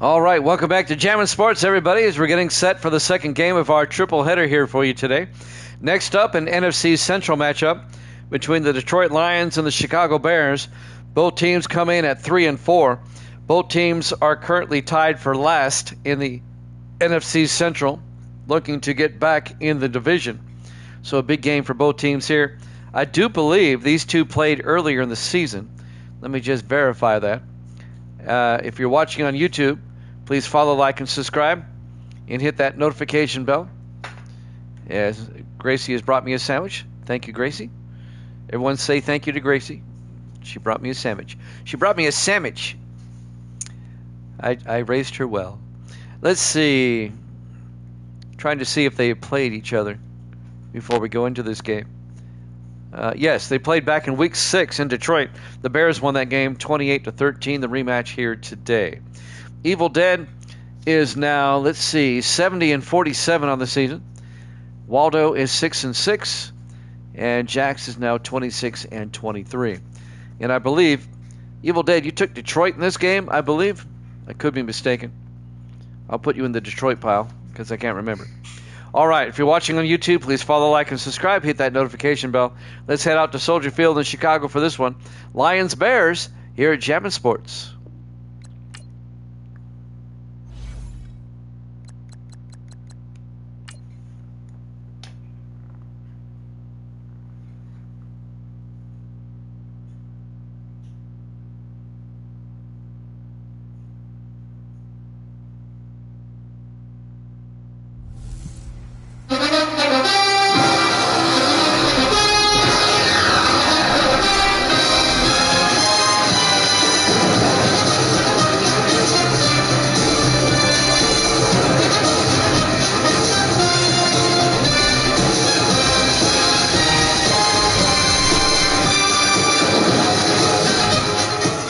All right, welcome back to Jammin' Sports, everybody, as we're getting set for the second game of our triple header here for you today. Next up, an NFC Central matchup between the Detroit Lions and the Chicago Bears. Both teams come in at 3-4. Both teams are currently tied for last in the NFC Central, looking to get back in the division. So a big game for both teams here. I do believe these two played earlier in the season. Let me just verify that. If you're watching on YouTube, please follow, like, and subscribe, and hit that notification bell. Yes, Gracie has brought me a sandwich. Thank you, Gracie. Everyone say thank you to Gracie. She brought me a sandwich. She brought me a sandwich. I raised her well. Let's see. Trying to see if they played each other before we go into this game. Yes, they played back in Week 6 in Detroit. The Bears won that game 28-13, the rematch here today. Evil Dead is now, 70-47 on the season. Waldo is 6-6, and Jax is now 26-23. And I believe, Evil Dead, you took Detroit in this game, I believe. I could be mistaken. I'll put you in the Detroit pile because I can't remember. All right, if you're watching on YouTube, please follow, like, and subscribe. Hit that notification bell. Let's head out to Soldier Field in Chicago for this one. Lions-Bears here at Jammin' Sports.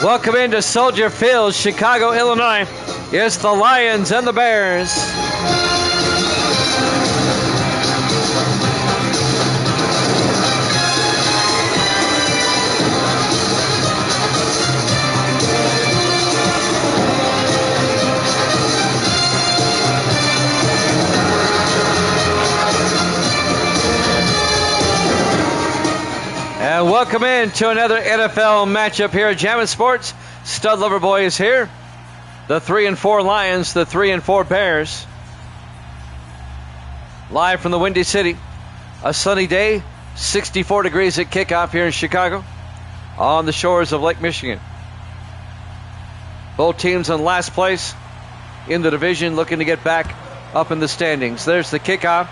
Welcome into Soldier Field, Chicago, Illinois. It's the Lions and the Bears. And welcome in to another NFL matchup here at Jammin' Sports. Stud Lover Boy is here. The 3-4 Lions, the 3-4 Bears. Live from the Windy City. A sunny day, 64 degrees at kickoff here in Chicago on the shores of Lake Michigan. Both teams in last place in the division, looking to get back up in the standings. There's the kickoff.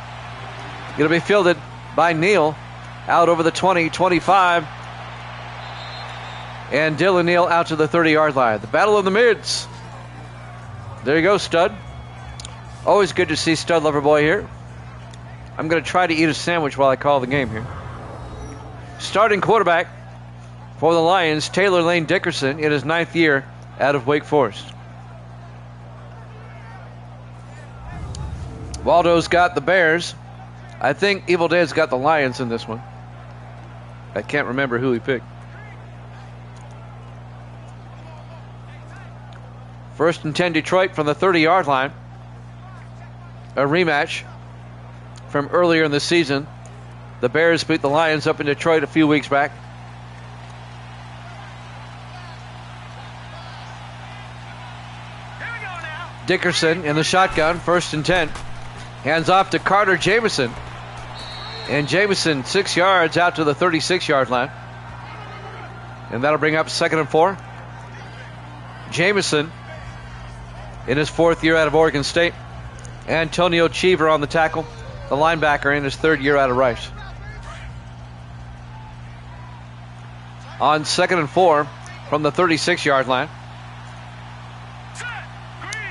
Going to be fielded by Neal. Out over the 20, 25. And Dylan Neal out to the 30-yard line. The battle of the mids. There you go, Stud. Always good to see Stud Lover Boy here. I'm going to try to eat a sandwich while I call the game here. Starting quarterback for the Lions, Taylor Lane Dickerson, in his 9th year out of Wake Forest. Waldo's got the Bears. I think Evil Dead's got the Lions in this one. I can't remember who he picked. First and 10 Detroit from the 30-yard line. A rematch from earlier in the season. The Bears beat the Lions up in Detroit a few weeks back. Dickerson in the shotgun, first and 10. Hands off to Carter Jamison. And Jamison 6 yards out to the 36-yard line. And that'll bring up 2nd and 4. Jamison in his 4th year out of Oregon State. Antonio Cheever on the tackle, the linebacker in his 3rd year out of Rice. On 2nd and 4 from the 36-yard line.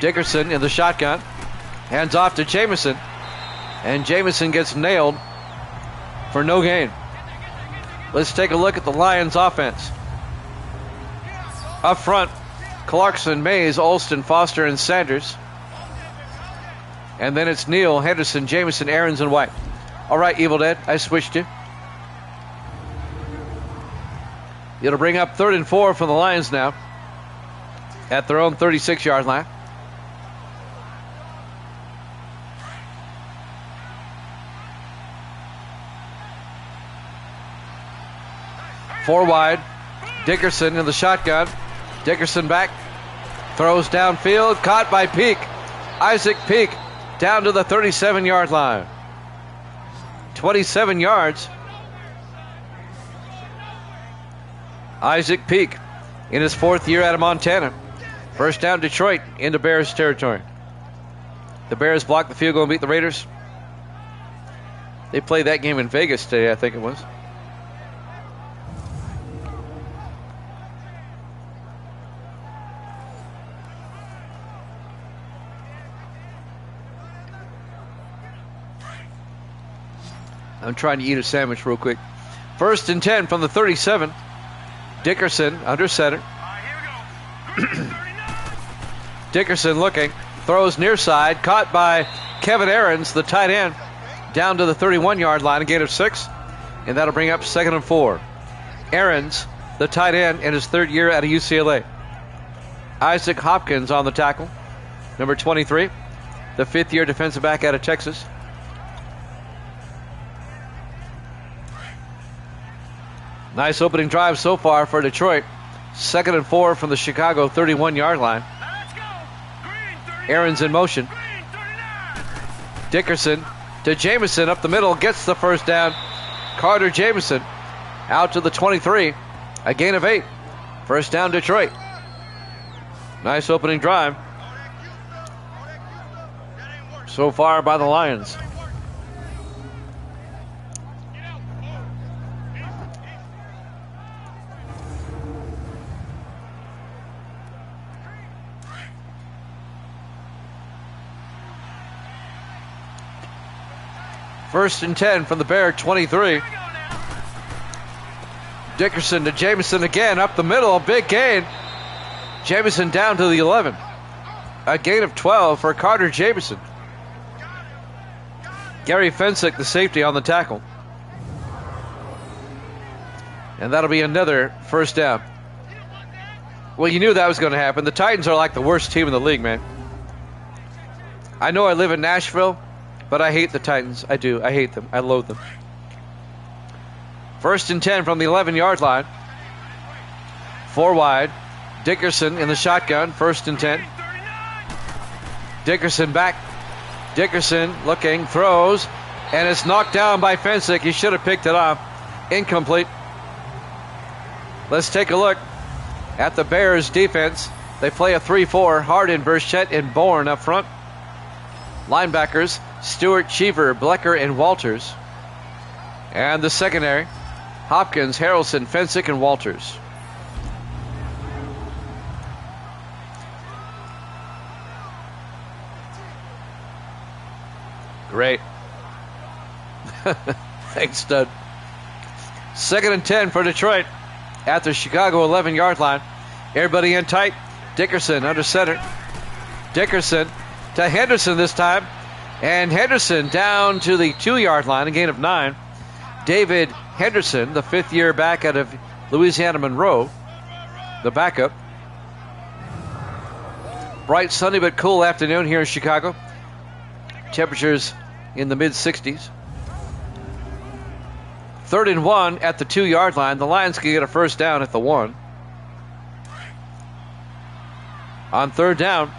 Dickerson in the shotgun. Hands off to Jamison. And Jamison gets nailed for no gain. Let's take a look at the Lions offense. Up front, Clarkson, Mays, Olston, Foster, and Sanders. And then it's Neal, Henderson, Jamison, Aarons, and White. All right, Evil Dead, I switched you. It'll bring up 3rd and 4 for the Lions now at their own 36-yard line. 4 wide. Dickerson in the shotgun. Dickerson back. Throws downfield. Caught by Peak. Isaac Peak down to the 37-yard line. 27 yards. Isaac Peak in his 4th year out of Montana. First down, Detroit into Bears territory. The Bears blocked the field goal and beat the Raiders. They played that game in Vegas today, I think it was. I'm trying to eat a sandwich real quick. 1st and 10 from the 37. Dickerson under center. Dickerson looking. Throws near side. Caught by Kevin Ahrens, the tight end. Down to the 31-yard line. A gain of 6. And that'll bring up 2nd and 4. Ahrens, the tight end, in his 3rd year out of UCLA. Isaac Hopkins on the tackle. Number 23. The 5th-year defensive back out of Texas. Nice opening drive so far for Detroit. 2nd and 4 from the Chicago 31-yard line. Ahrens in motion. Dickerson to Jamison up the middle. Gets the first down. Carter Jamison out to the 23. A gain of 8. First down, Detroit. Nice opening drive so far by the Lions. First and 10 from the Bear 23. Dickerson to Jamison again up the middle. A big gain. Jamison down to the 11. A gain of 12 for Carter Jamison. Gary Fensick, the safety, on the tackle. And that'll be another first down. Well, you knew that was going to happen. The Titans are like the worst team in the league, man. I know I live in Nashville, but I hate the Titans. I do. I hate them. I loathe them. First and 10 from the 11-yard line. 4 wide. Dickerson in the shotgun. First and 10. Dickerson back. Dickerson looking, throws, and it's knocked down by Fensick. He should have picked it off. Incomplete. Let's take a look at the Bears defense. They play a 3-4. Hardin, Burchett, and Bourne up front. Linebackers, Stewart, Cheever, Blecker, and Walters. And the secondary, Hopkins, Harrelson, Fensick, and Walters. Great. Thanks, Stud. 2nd and 10 for Detroit at the Chicago 11-yard line. Everybody in tight. Dickerson under center. Dickerson to Henderson this time. And Henderson down to the 2-yard line, a gain of 9. David Henderson, the 5th-year back out of Louisiana Monroe, the backup. Bright, sunny, but cool afternoon here in Chicago. Temperatures in the mid-60s. 3rd and 1 at the 2-yard line. The Lions can get a first down at the 1. On 3rd down,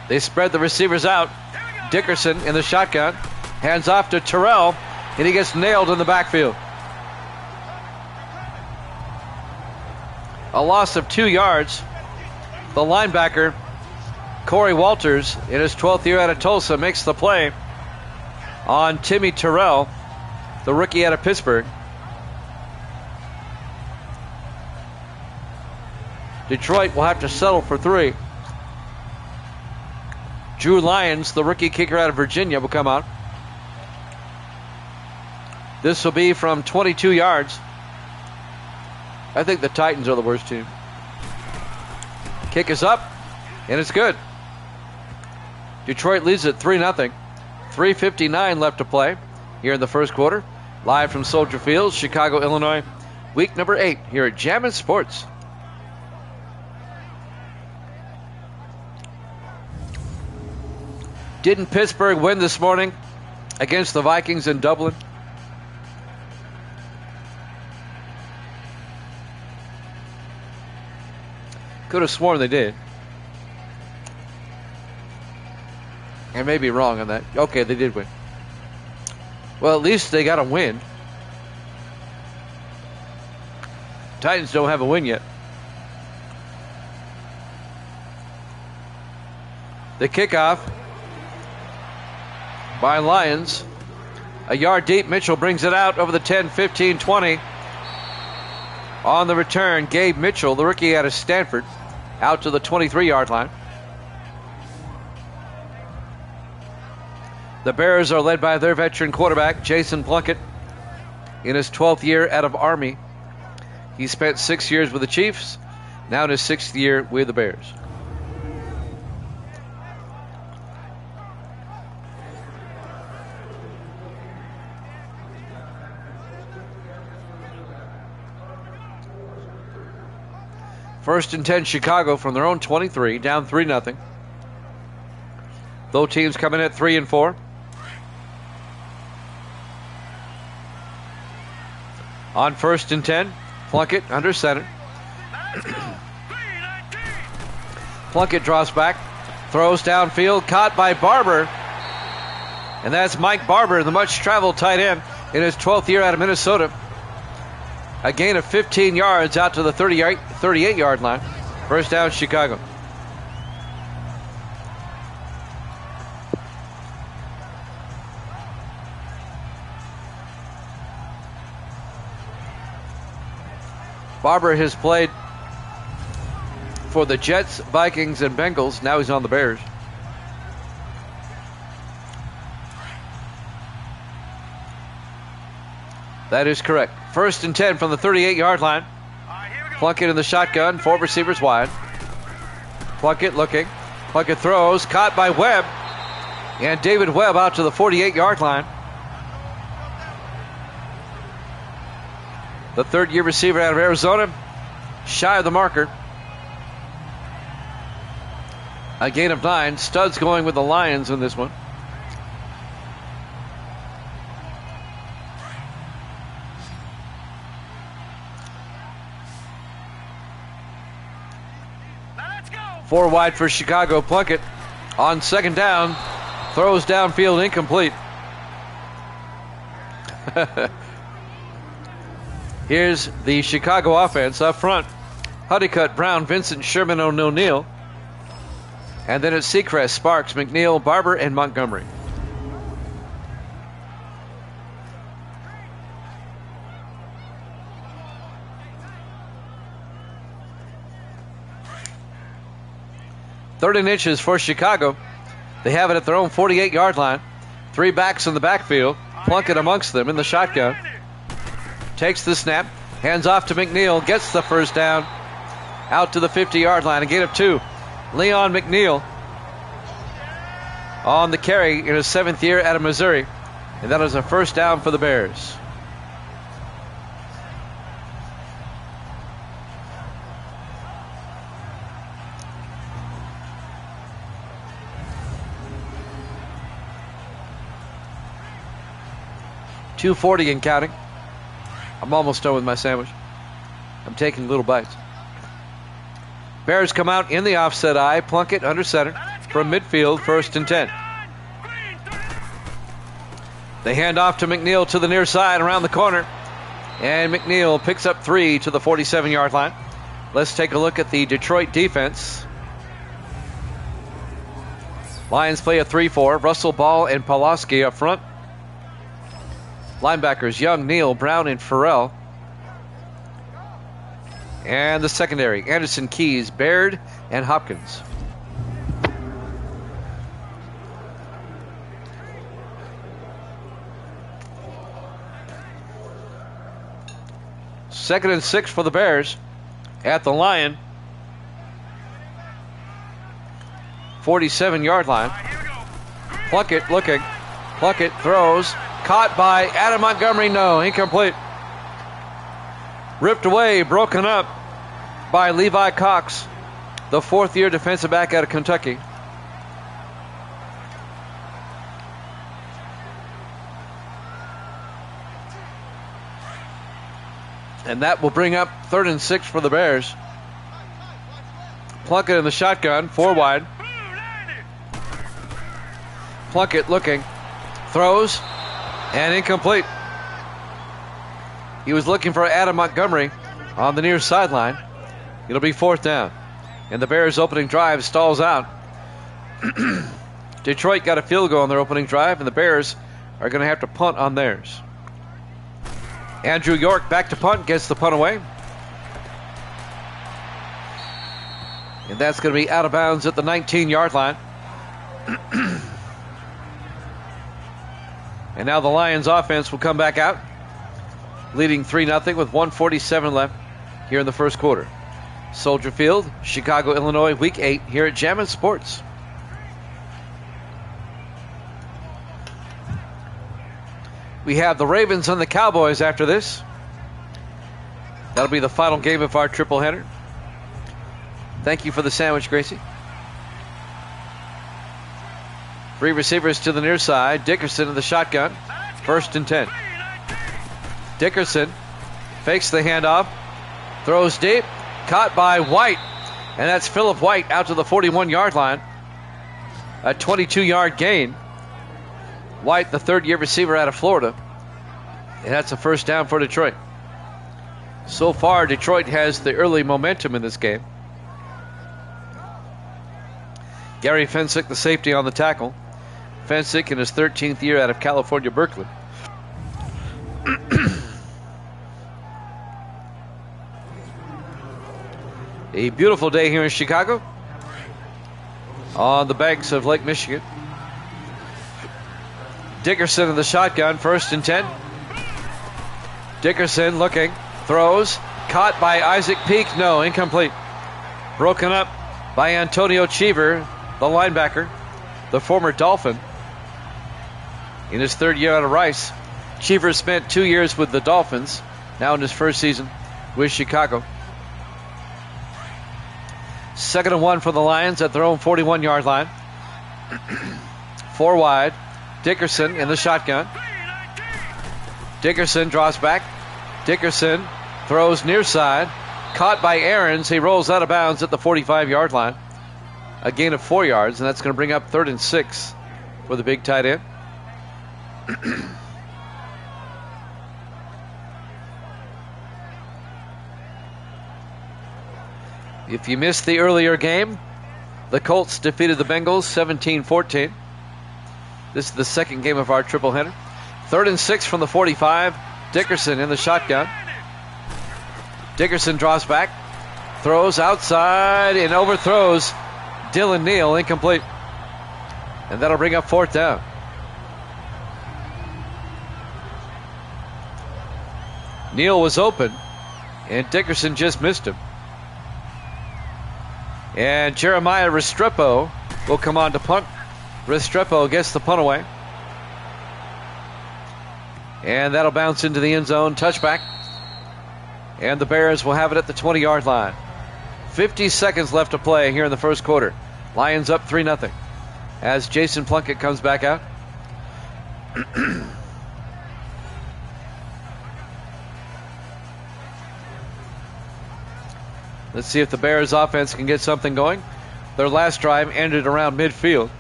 they spread the receivers out. Dickerson in the shotgun. Hands off to Terrell, and he gets nailed in the backfield. A loss of 2 yards. The linebacker, Corey Walters, in his 12th year out of Tulsa, makes the play on Timmy Terrell, the rookie out of Pittsburgh. Detroit will have to settle for 3. Drew Lyons, the rookie kicker out of Virginia, will come out. This will be from 22 yards. I think the Titans are the worst team. Kick is up, and it's good. Detroit leads at 3-0. 3:59 left to play here in the first quarter. Live from Soldier Field, Chicago, Illinois. Week number 8 here at Jammin' Sports. Didn't Pittsburgh win this morning against the Vikings in Dublin? Could have sworn they did. I may be wrong on that. Okay, they did win. Well, at least they got a win. Titans don't have a win yet. The kickoff by Lions. A yard deep. Mitchell brings it out over the 10, 15, 20. On the return, Gabe Mitchell, the rookie out of Stanford, out to the 23-yard line. The Bears are led by their veteran quarterback, Jason Plunkett, in his 12th year out of Army. He spent 6 years with the Chiefs, now in his 6th year with the Bears. First and 10, Chicago from their own 23, down 3-0. Both teams coming at 3 and 4. On first and 10, Plunkett under center. Plunkett draws back, throws downfield, caught by Barber. And that's Mike Barber, the much-traveled tight end in his 12th year out of Minnesota. A gain of 15 yards out to the 38-yard line. First down, Chicago. Barber has played for the Jets, Vikings, and Bengals. Now he's on the Bears. That is correct. First and 10 from the 38-yard line. Plunkett in the shotgun. 4 receivers wide. Plunkett looking. Plunkett throws. Caught by Webb. And David Webb out to the 48-yard line. The third-year receiver out of Arizona. Shy of the marker. A gain of 9. Studs going with the Lions in this one. Four wide for Chicago. Plunkett on second down. Throws downfield incomplete. Here's the Chicago offense up front. Honeycutt, Brown, Vincent, Sherman, O'Neal. And then it's Seacrest, Sparks, McNeil, Barber, and Montgomery. Third and inches for Chicago. They have it at their own 48-yard line. 3 backs in the backfield. Plunkett amongst them in the shotgun. Takes the snap. Hands off to McNeil. Gets the first down. Out to the 50-yard line. A gain of 2. Leon McNeil on the carry in his 7th year out of Missouri. And that is a first down for the Bears. .240 and counting. I'm almost done with my sandwich. I'm taking little bites. Bears come out in the offset eye. Plunkett under center from midfield, first and 10. They hand off to McNeil to the near side around the corner. And McNeil picks up 3 to the 47-yard line. Let's take a look at the Detroit defense. Lions play a 3-4. Russell, Ball, and Pawlowski up front. Linebackers, Young, Neal, Brown, and Farrell. And the secondary, Anderson, Keys, Baird, and Hopkins. Second and 6 for the Bears at the Lion. 47-yard line. Plunkett looking. Plunkett throws. Caught by Adam Montgomery. No, incomplete. Ripped away, broken up by Levi Cox, the 4th-year defensive back out of Kentucky. And that will bring up 3rd and 6 for the Bears. Plunkett in the shotgun, 4 wide. Plunkett looking, throws, and incomplete. He was looking for Adam Montgomery on the near sideline. It'll be 4th down. And the Bears' opening drive stalls out. Detroit got a field goal on their opening drive, and the Bears are going to have to punt on theirs. Andrew York back to punt, gets the punt away. And that's going to be out of bounds at the 19-yard line. And now the Lions offense will come back out, leading 3-0 with 1:47 left here in the first quarter. Soldier Field, Chicago, Illinois, Week 8 here at Jammin' Sports. We have the Ravens and the Cowboys after this. That'll be the final game of our triple header. Thank you for the sandwich, Gracie. 3 receivers to the near side. Dickerson in the shotgun. 1st and 10. Dickerson fakes the handoff. Throws deep. Caught by White. And that's Philip White out to the 41-yard line. A 22-yard gain. White, the 3rd-year receiver out of Florida. And that's a 1st down for Detroit. So far, Detroit has the early momentum in this game. Gary Fensick, the safety on the tackle. Fensick in his 13th year out of California, Berkeley. A beautiful day here in Chicago on the banks of Lake Michigan. Dickerson in the shotgun, 1st and 10. Dickerson looking, throws, caught by Isaac Peak, no, incomplete. Broken up by Antonio Cheever, the linebacker, the former Dolphin. In his 3rd year out of Rice, Cheever spent 2 years with the Dolphins, now in his 1st season with Chicago. 2nd and 1 for the Lions at their own 41-yard line. 4 wide. Dickerson in the shotgun. Dickerson draws back. Dickerson throws near side. Caught by Aarons. He rolls out of bounds at the 45-yard line. A gain of 4 yards, and that's going to bring up 3rd and 6 for the big tight end. If you missed the earlier game, the Colts defeated the Bengals 17-14. This is the 2nd game of our triple header. 3rd and 6 from the 45. Dickerson in the shotgun. Dickerson draws back, throws outside and overthrows Dylan Neal, incomplete. And that'll bring up 4th down. Neal was open, and Dickerson just missed him. And Jeremiah Restrepo will come on to punt. Restrepo gets the punt away. And that'll bounce into the end zone. Touchback. And the Bears will have it at the 20-yard line. 50 seconds left to play here in the first quarter. Lions up 3-0 as Jason Plunkett comes back out. Let's see if the Bears offense can get something going. Their last drive ended around midfield.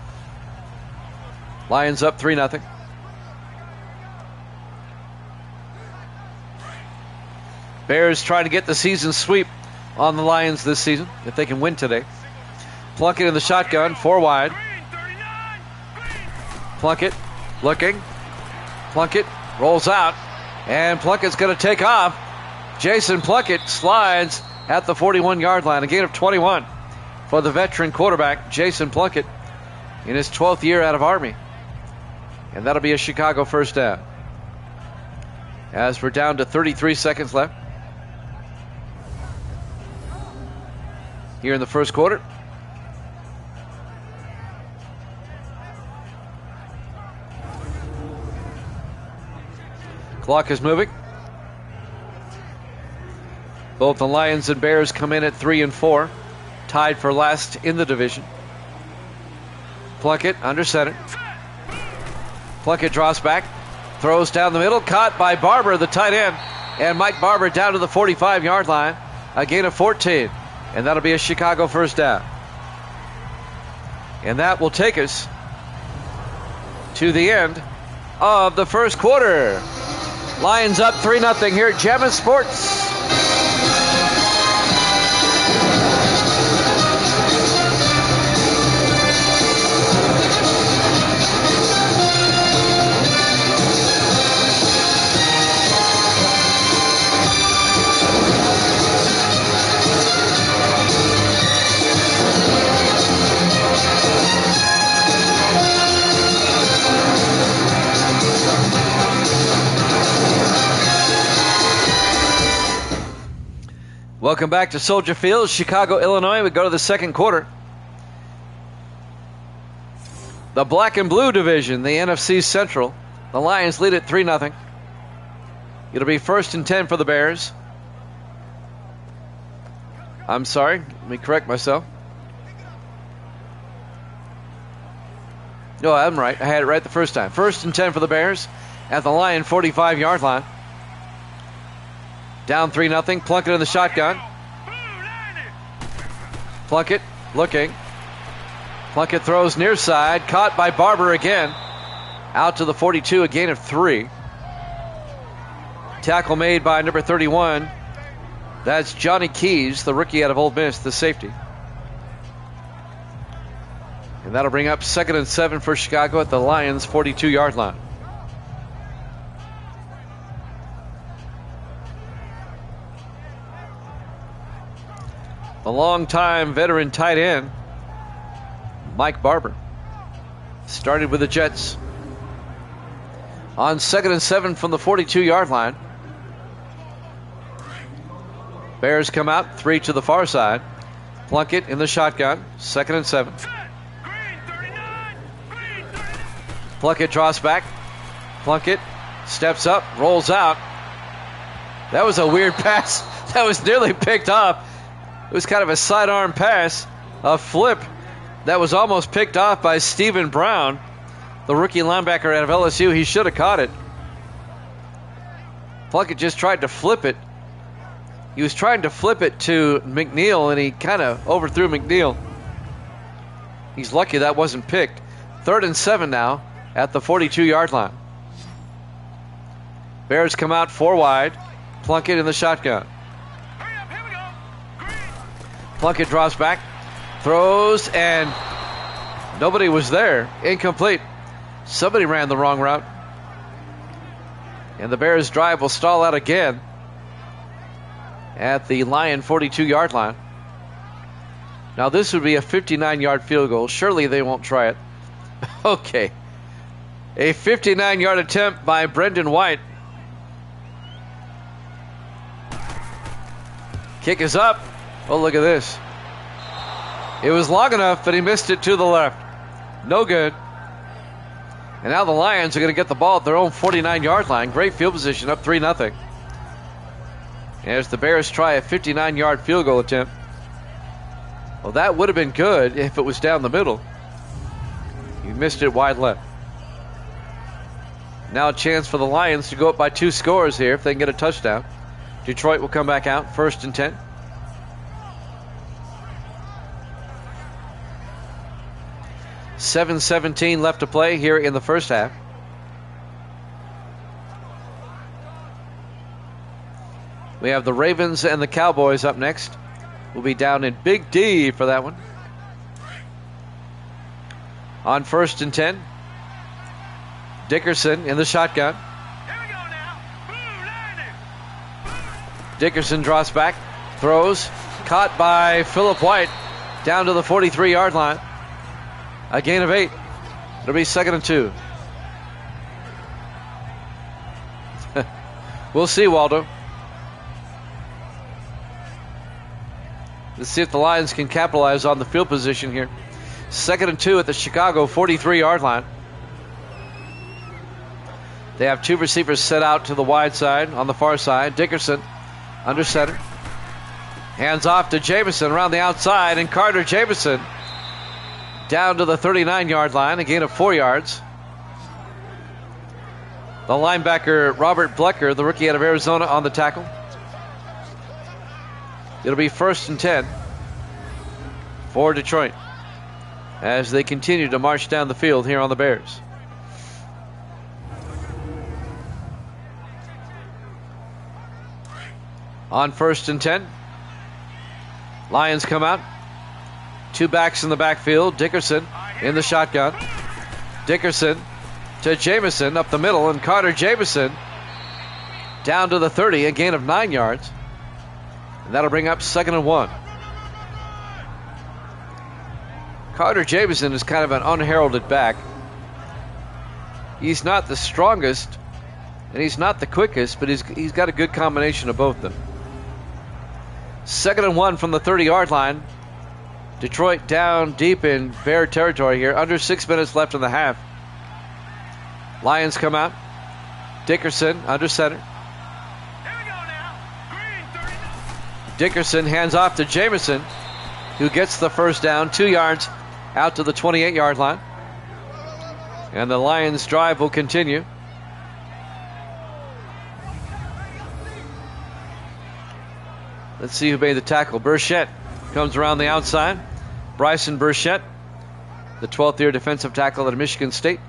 Lions up 3-0. Bears trying to get the season sweep on the Lions this season, if they can win today. Plunkett in the shotgun, 4 wide. Plunkett looking. Plunkett rolls out, and Plunkett's going to take off. Jason Plunkett slides at the 41-yard line, a gain of 21 for the veteran quarterback, Jason Plunkett, in his 12th year out of Army. And that'll be a Chicago 1st down. As we're down to 33 seconds left here in the first quarter. Clock is moving. Both the Lions and Bears come in at 3 and 4, tied for last in the division. Plunkett under center. Plunkett draws back, throws down the middle, caught by Barber, the tight end, and Mike Barber down to the 45-yard line, a gain of 14. And that'll be a Chicago first down. And that will take us to the end of the first quarter. Lions up 3-0 here at Jammin' Sports. Welcome back to Soldier Field, Chicago, Illinois. We go to the second quarter. The black and blue division, the NFC Central. The Lions lead it 3-0. It'll be 1st and 10 for the Bears. I'm sorry, let me correct myself. No, I'm right. I had it right the first time. 1st and 10 for the Bears at the Lion 45-yard line. Down 3-0. Plunkett in the shotgun. Plunkett looking. Plunkett throws near side. Caught by Barber again. Out to the 42, a gain of 3. Tackle made by number 31. That's Johnny Keys, the rookie out of Ole Miss, the safety. And that'll bring up 2nd and 7 for Chicago at the Lions' 42-yard line. The longtime veteran tight end, Mike Barber, started with the Jets. On 2nd and 7 from the 42-yard line. Bears come out, 3 to the far side. Plunkett in the shotgun, 2nd and 7. Plunkett draws back. Plunkett steps up, rolls out. That was a weird pass. That was nearly picked off. It was kind of a sidearm pass, a flip that was almost picked off by Stephen Brown, the rookie linebacker out of LSU. He should have caught it. Plunkett just tried to flip it. He was trying to flip it to McNeil, and he kind of overthrew McNeil. He's lucky that wasn't picked. 3rd and 7 now at the 42-yard line. Bears come out 4 wide. Plunkett in the shotgun. Plunkett drops back, throws, and nobody was there. Incomplete. Somebody ran the wrong route. And the Bears' drive will stall out again at the Lion 42-yard line. Now this would be a 59-yard field goal. Surely they won't try it. Okay. A 59-yard attempt by Brendan White. Kick is up. Oh, look at this. It was long enough, but he missed it to the left. No good. And now the Lions are going to get the ball at their own 49-yard line. Great field position, up 3-0. As the Bears try a 59-yard field goal attempt. Well, that would have been good if it was down the middle. He missed it wide left. Now a chance for the Lions to go up by 2 scores here if they can get a touchdown. Detroit will come back out, 1st and 10. .7:17 left to play here in the first half. We have the Ravens and the Cowboys up next. We'll be down in Big D for that one. On 1st and 10. Dickerson in the shotgun. Dickerson draws back, throws, caught by Phillip White down to the 43-yard line. A gain of 8. It'll be 2nd and 2. We'll see, Waldo. Let's see if the Lions can capitalize on the field position here. 2nd and 2 at the Chicago 43-yard line. They have 2 receivers set out to the wide side on the far side. Dickerson under center. Hands off to Jamison around the outside, and Carter Jamison down to the 39-yard line, a gain of 4 yards. The linebacker, Robert Blecker, the rookie out of Arizona, on the tackle. It'll be 1st and 10 for Detroit as they continue to march down the field here on the Bears. On 1st and 10, Lions come out. 2 backs in the backfield. Dickerson in the shotgun. Dickerson to Jamison up the middle, and Carter Jamison down to the 30, a gain of 9 yards. And that'll bring up 2nd and 1. Carter Jamison is kind of an unheralded back. He's not the strongest, and he's not the quickest, but he's got a good combination of both of them. 2nd and 1 from the 30-yard line. Detroit down deep in Bear territory here. Under 6 minutes left in the half. Lions come out. Dickerson under center. Dickerson hands off to Jamison, who gets the first down, 2 yards out to the 28-yard line. And the Lions' drive will continue. Let's see who made the tackle. Burchett comes around the outside. Bryson Burchett, the 12th-year defensive tackle at Michigan State.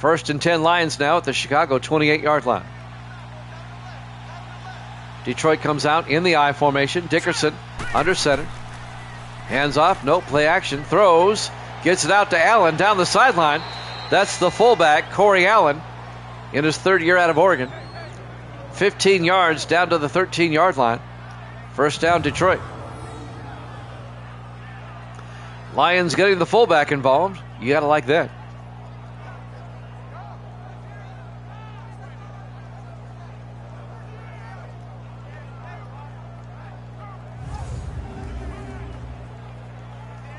1st and 10 Lions now at the Chicago 28-yard line. Detroit comes out in the I formation. Dickerson under center. Hands off. Nope. Play action. Throws. Gets it out to Allen down the sideline. That's the fullback, Corey Allen, in his 3rd year out of Oregon. 15 yards down to the 13-yard line. First down, Detroit. Lions getting the fullback involved. You got to like that.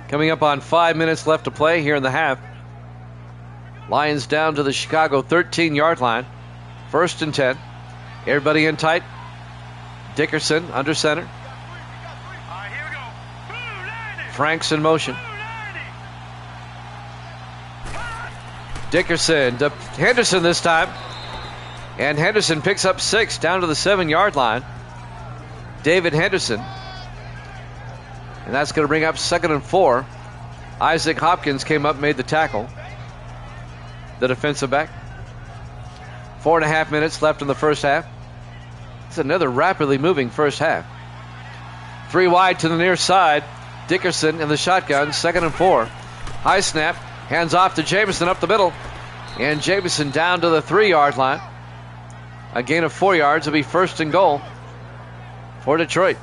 Coming up on 5 minutes left to play here in the half. Lions down to the Chicago 13-yard line. 1st and 10. Everybody in tight. Dickerson under center. Franks in motion. Dickerson to Henderson this time. And Henderson picks up 6 down to the 7-yard line. David Henderson. And that's going to bring up 2nd and 4. Isaac Hopkins came up and made the tackle. The defensive back. 4.5 minutes left in the first half. It's another rapidly moving first half. 3 wide to the near side. Dickerson in the shotgun. 2nd and 4. High snap. Hands off to Jamison up the middle. And Jamison down to the 3-yard line. A gain of 4 yards will be 1st and goal for Detroit.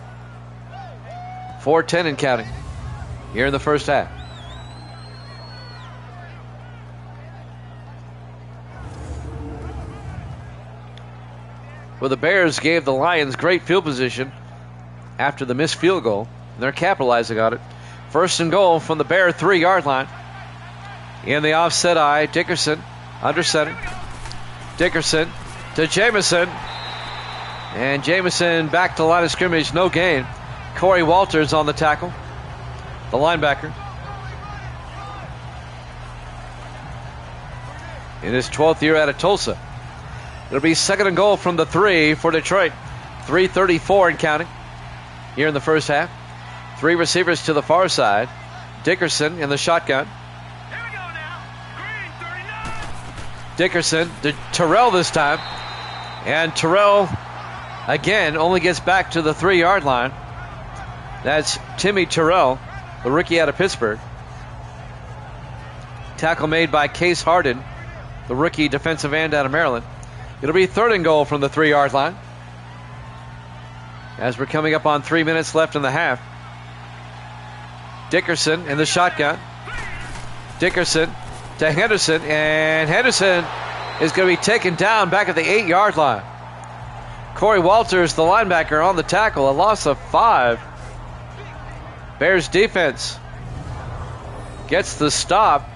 4:10 and counting here in the first half. Well, the Bears gave the Lions great field position after the missed field goal. And they're capitalizing on it. 1st and goal from the Bear 3-yard line. In the offset eye, Dickerson under center. Dickerson to Jamison. And Jamison back to the line of scrimmage, no gain. Corey Walters on the tackle, the linebacker. In his 12th year out of Tulsa. It'll be 2nd and goal from the 3 for Detroit. 3:34 and counting here in the first half. 3 receivers to the far side. Dickerson in the shotgun. Dickerson to Terrell this time. And Terrell, again, only gets back to the 3-yard line. That's Timmy Terrell, the rookie out of Pittsburgh. Tackle made by Case Harden, the rookie defensive end out of Maryland. It'll be 3rd and goal from the 3-yard line. As we're coming up on 3 minutes left in the half. Dickerson in the shotgun. Dickerson to Henderson, and Henderson is going to be taken down back at the 8-yard line. Corey Walters, the linebacker, on the tackle, a loss of 5. Bears defense gets the stop,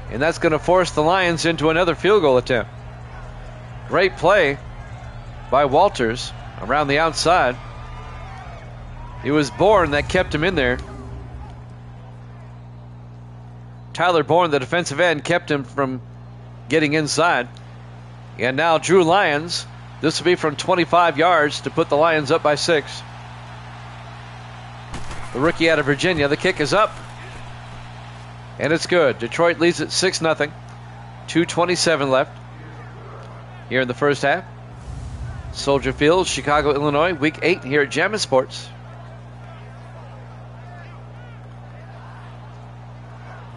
and that's going to force the Lions into another field goal attempt. Great play by Walters around the outside. It was Bourne that kept him in there. Tyler Bourne, the defensive end, kept him from getting inside. And now Drew Lyons. This will be from 25 yards to put the Lions up by 6. the rookie out of Virginia. The kick is up, and it's good. Detroit leads it 6-0. 2:27 left here in the first half. Soldier Field, Chicago, Illinois, Week 8 here at Jammin' Sports.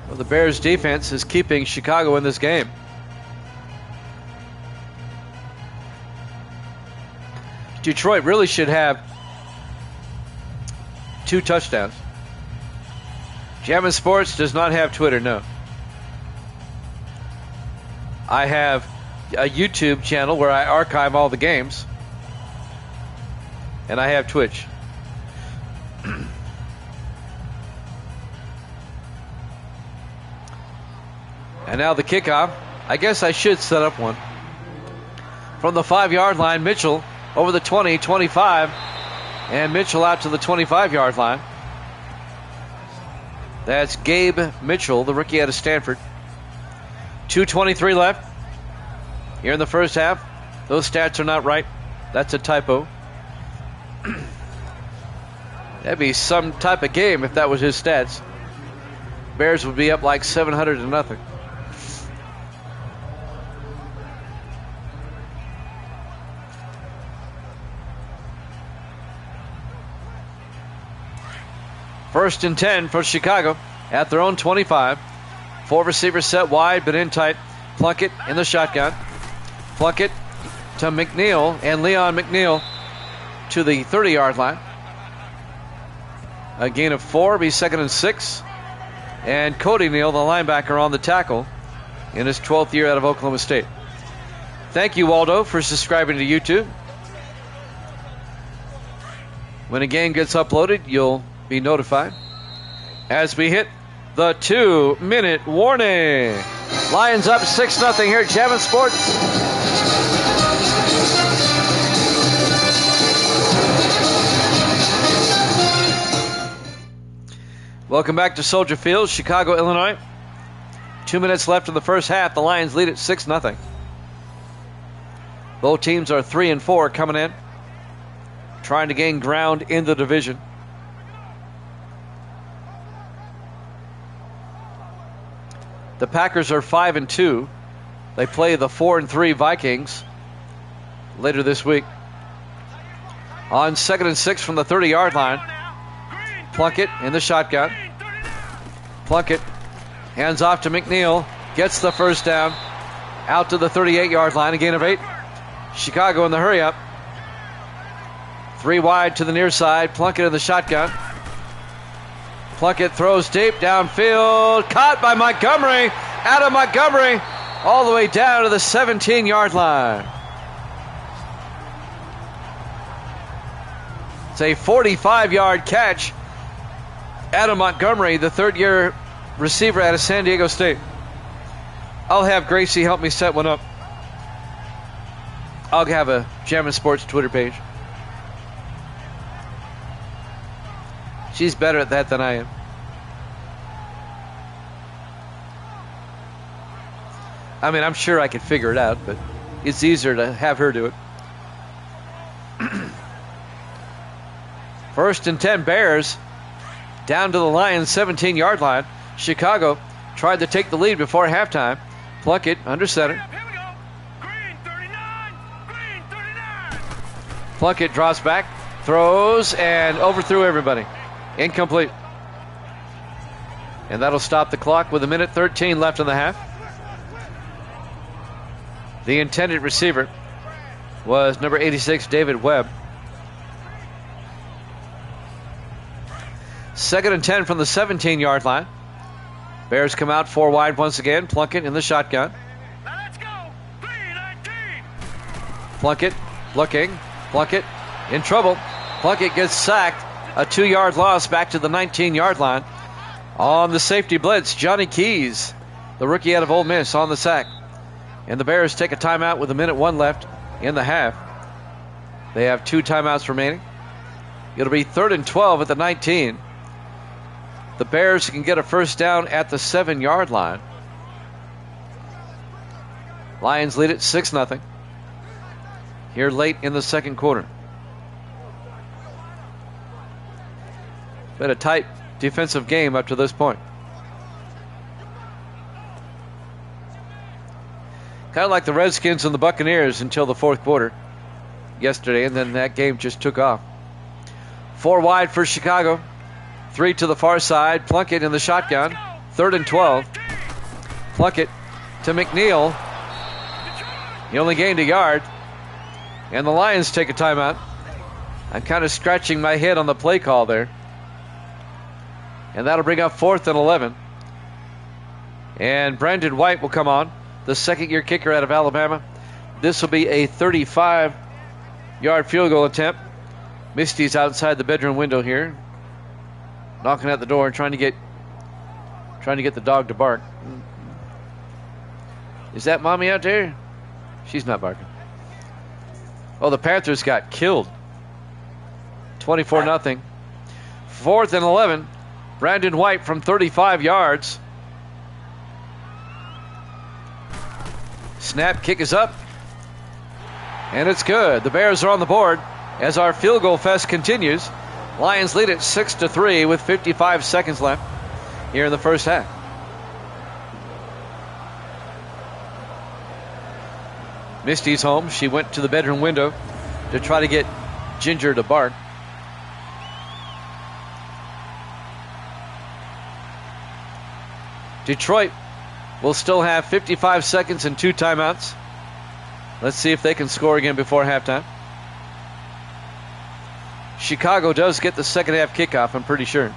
Well, the Bears defense is keeping Chicago in this game. Detroit really should have 2 touchdowns. Jammin' Sports does not have Twitter, no. I have a YouTube channel where I archive all the games. And I have Twitch. And now the kickoff. I guess I should set up one. From the 5-yard line, Mitchell over the 20, 25. And Mitchell out to the 25-yard line. That's Gabe Mitchell, the rookie out of Stanford. 2:23 left here in the first half. Those stats are not right. That's a typo. That'd be some type of game if that was his stats. Bears would be up like 700-0. First and 10 for Chicago at their own 25. 4 receivers set wide, but in tight. Plunkett in the shotgun. Plunkett to McNeil, and Leon McNeil to the 30-yard line. A gain of 4, be 2nd and 6. And Cody Neal, the linebacker, on the tackle in his 12th year out of Oklahoma State. Thank you, Waldo, for subscribing to YouTube. When a game gets uploaded, you'll be notified as we hit the 2-minute warning. Lions up 6-0 here at Jammin' Sports. Welcome back to Soldier Field, Chicago, Illinois. 2 minutes left in the first half. The Lions lead at 6-0. Both teams are 3-4 coming in, trying to gain ground in the division. The Packers are 5-2. They play the 4-3 Vikings later this week. On 2nd and 6 from the 30-yard line, Plunkett in the shotgun. Plunkett hands off to McNeil, gets the first down, out to the 38-yard line, a gain of 8. Chicago in the hurry up. 3 wide to the near side, Plunkett in the shotgun. Plunkett throws deep downfield, caught by Montgomery. Adam Montgomery all the way down to the 17-yard line. It's a 45-yard catch. Adam Montgomery, the 3rd-year receiver out of San Diego State. I'll have Gracie help me set one up. I'll have a Jammin' Sports Twitter page. She's better at that than I am. I mean, I'm sure I could figure it out, but it's easier to have her do it. 1st and 10 Bears down to the Lions 17-yard line. Chicago tried to take the lead before halftime. Plunkett under center. Green 39. Green 39. Plunkett drops back, throws, and overthrew everybody. Incomplete. And that'll stop the clock with 1:13 left in the half. The intended receiver was number 86, David Webb. 2nd and 10 from the 17-yard line. Bears come out 4 wide once again. Plunkett in the shotgun. Now let's go. 3-19. Plunkett looking. Plunkett in trouble. Plunkett gets sacked. A 2-yard loss back to the 19-yard line. On the safety blitz, Johnny Keys, the rookie out of Ole Miss, on the sack. And the Bears take a timeout with 1:01 left in the half. They have 2 timeouts remaining. It'll be 3rd and 12 at the 19. The Bears can get a first down at the 7-yard line. Lions lead it 6-0 here late in the second quarter. Been a tight defensive game up to this point. Kind of like the Redskins and the Buccaneers until the fourth quarter yesterday, and then that game just took off. 4 wide for Chicago. 3 to the far side. Plunkett in the shotgun. 3rd and 12. Plunkett to McNeil. He only gained a yard. And the Lions take a timeout. I'm kind of scratching my head on the play call there. And that'll bring up 4th and 11. And Brandon White will come on, the second-year kicker out of Alabama. This will be a 35-yard field goal attempt. Misty's outside the bedroom window here, knocking at the door and trying to get the dog to bark. Is that mommy out there? She's not barking. Oh, the Panthers got killed. 24-0. 4th and 11. Brandon White from 35 yards. Snap, kick is up. And it's good. The Bears are on the board as our field goal fest continues. Lions lead it 6-3 with 55 seconds left here in the first half. Misty's home. She went to the bedroom window to try to get Ginger to bark. Detroit will still have 55 seconds and 2 timeouts. Let's see if they can score again before halftime. Chicago does get the second half kickoff, I'm pretty sure.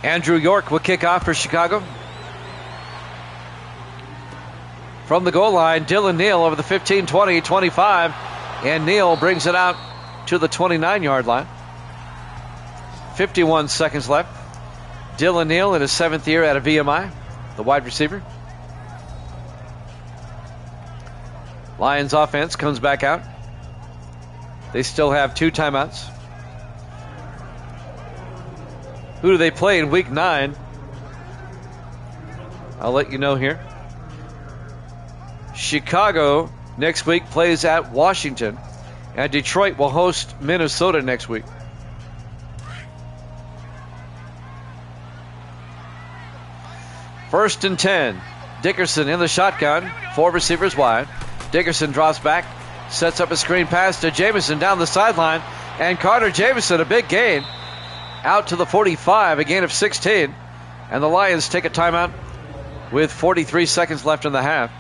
Andrew York will kick off for Chicago. From the goal line, Dylan Neal over the 15, 20, 25. And Neal brings it out to the 29-yard line. 51 seconds left. Dylan Neal in his 7th year out of VMI, the wide receiver. Lions offense comes back out. They still have 2 timeouts. Who do they play in week 9? I'll let you know here. Chicago next week plays at Washington, and Detroit will host Minnesota next week. First and 10. Dickerson in the shotgun. 4 receivers wide. Dickerson drops back. Sets up a screen pass to Jamison down the sideline. And Carter Jamison, a big gain. Out to the 45, a gain of 16. And the Lions take a timeout with 43 seconds left in the half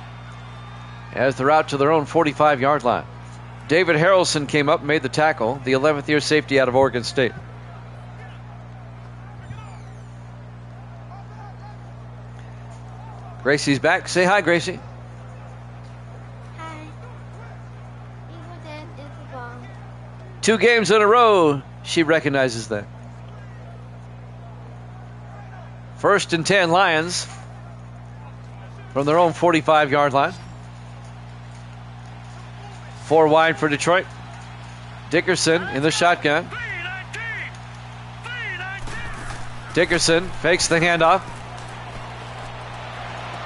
as they're out to their own 45-yard line. David Harrelson came up and made the tackle, the 11th year safety out of Oregon State. Gracie's back. Say hi, Gracie. Hi. Evil Dead is the bomb. 2 games in a row. She recognizes that. First and 10, Lions from their own 45-yard line. 4 wide for Detroit. Dickerson in the shotgun. Dickerson fakes the handoff.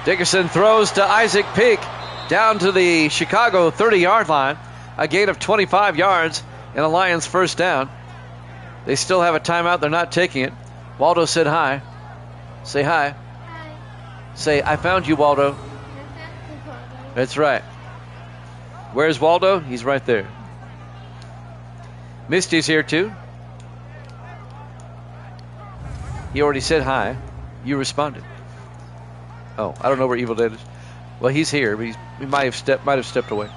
Dickerson throws to Isaac Peak down to the Chicago 30-yard line. A gain of 25 yards and a Lions first down. They still have a timeout. They're not taking it. Waldo said hi. Say hi. Hi. Say, I found you, Waldo. That's right. Where's Waldo? He's right there. Misty's here too. He already said hi. You responded. Oh, I don't know where Evil Dead is. Well, he's here, but he might have stepped away.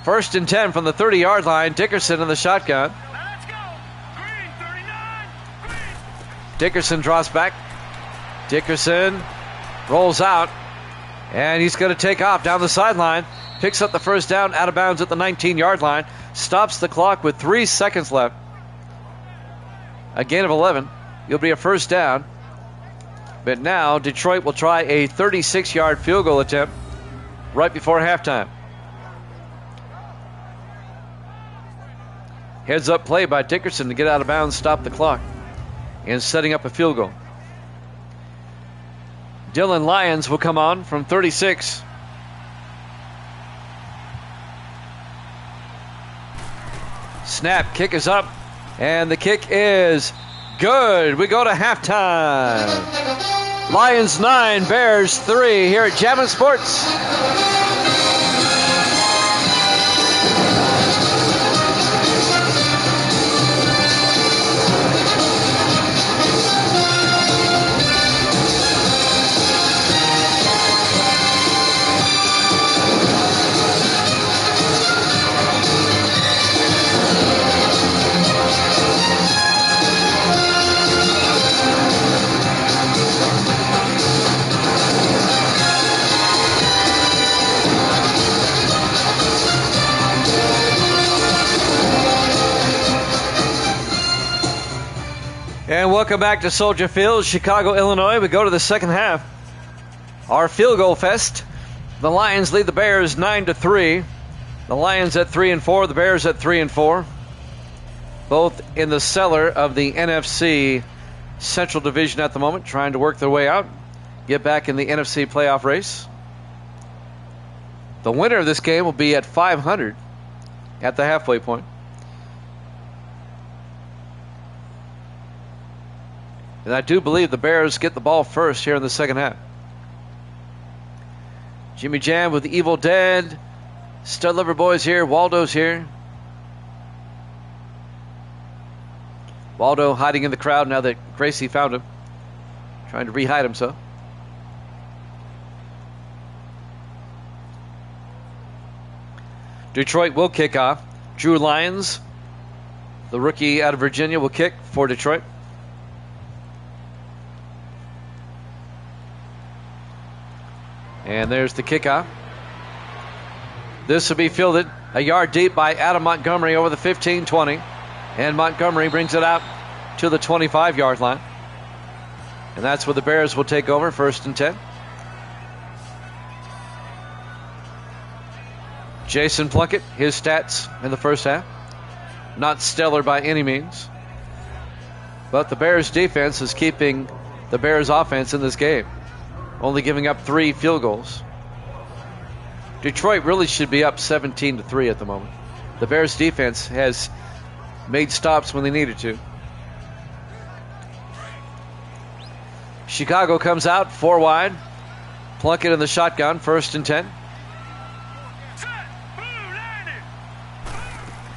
First and 10 from the 30-yard line. Dickerson in the shotgun. Let's go. Green 39. Green. Dickerson drops back. Dickerson rolls out, and he's going to take off down the sideline. Picks up the first down out of bounds at the 19-yard line. Stops the clock with 3 seconds left. A gain of 11. It'll be a first down. But now Detroit will try a 36-yard field goal attempt right before halftime. Heads up play by Dickerson to get out of bounds, stop the clock, and setting up a field goal. Dylan Lyons will come on from 36. Snap, kick is up, and the kick is good. We go to halftime. Lions 9, Bears 3 here at Jammin' Sports. And welcome back to Soldier Field, Chicago, Illinois. We go to the second half. Our field goal fest. The Lions lead the Bears 9-3. The Lions at 3-4, the Bears at 3-4. Both in the cellar of the NFC Central Division at the moment, trying to work their way out, get back in the NFC playoff race. The winner of this game will be at 500 at the halfway point. And I do believe the Bears get the ball first here in the second half. Jimmy Jam with the Evil Dead. Stud Lover Boys here. Waldo's here. Waldo hiding in the crowd now that Gracie found him. Trying to re-hide himself. Detroit will kick off. Drew Lyons, the rookie out of Virginia, will kick for Detroit. And there's the kickoff. This will be fielded a yard deep by Adam Montgomery over the 15-20. And Montgomery brings it out to the 25-yard line. And that's where the Bears will take over, 1st and 10. Jason Plunkett, his stats in the first half. Not stellar by any means. But the Bears defense is keeping the Bears offense in this game, only giving up 3 field goals. Detroit really should be up 17-3 at the moment. The Bears defense has made stops when they needed to. Chicago comes out 4 wide. Plunkett in the shotgun, 1st and 10.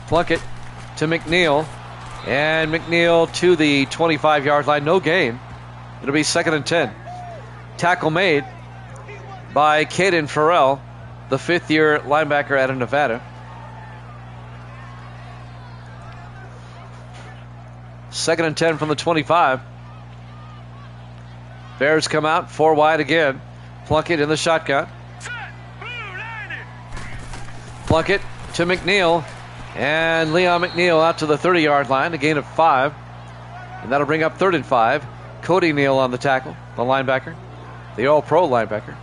Plunkett to McNeil. And McNeil to the 25-yard line. No gain. It'll be 2nd and 10. Tackle made by Caden Farrell, the 5th-year linebacker out of Nevada. Second and 10 from the 25. Bears come out 4 wide again. Plunkett in the shotgun. Plunkett to McNeil. And Leon McNeil out to the 30-yard line, a gain of 5. And that'll bring up 3rd and 5. Cody Neal on the tackle, the linebacker, the All-Pro linebacker.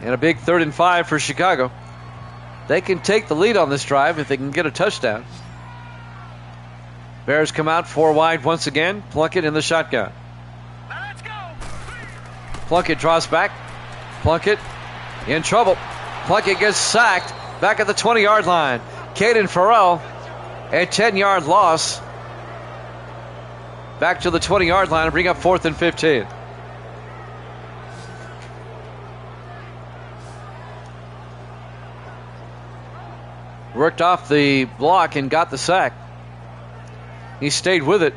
And a big 3rd and 5 for Chicago. They can take the lead on this drive if they can get a touchdown. Bears come out 4 wide once again. Plunkett in the shotgun. Let's go. Plunkett draws back. Plunkett in trouble. Plunkett gets sacked back at the 20-yard line. Caden Farrell, a 10-yard loss. Back to the 20-yard line and bring up 4th and 15. Worked off the block and got the sack. He stayed with it.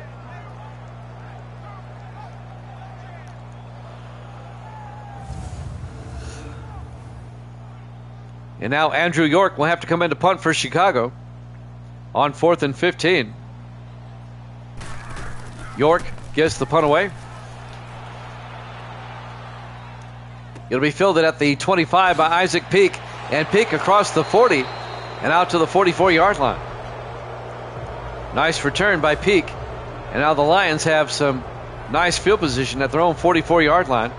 And now Andrew York will have to come in to punt for Chicago on 4th and 15. York gets the punt away. It'll be fielded at the 25 by Isaac Peak. And Peak across the 40 and out to the 44-yard line. Nice return by Peak. And now the Lions have some nice field position at their own 44-yard line.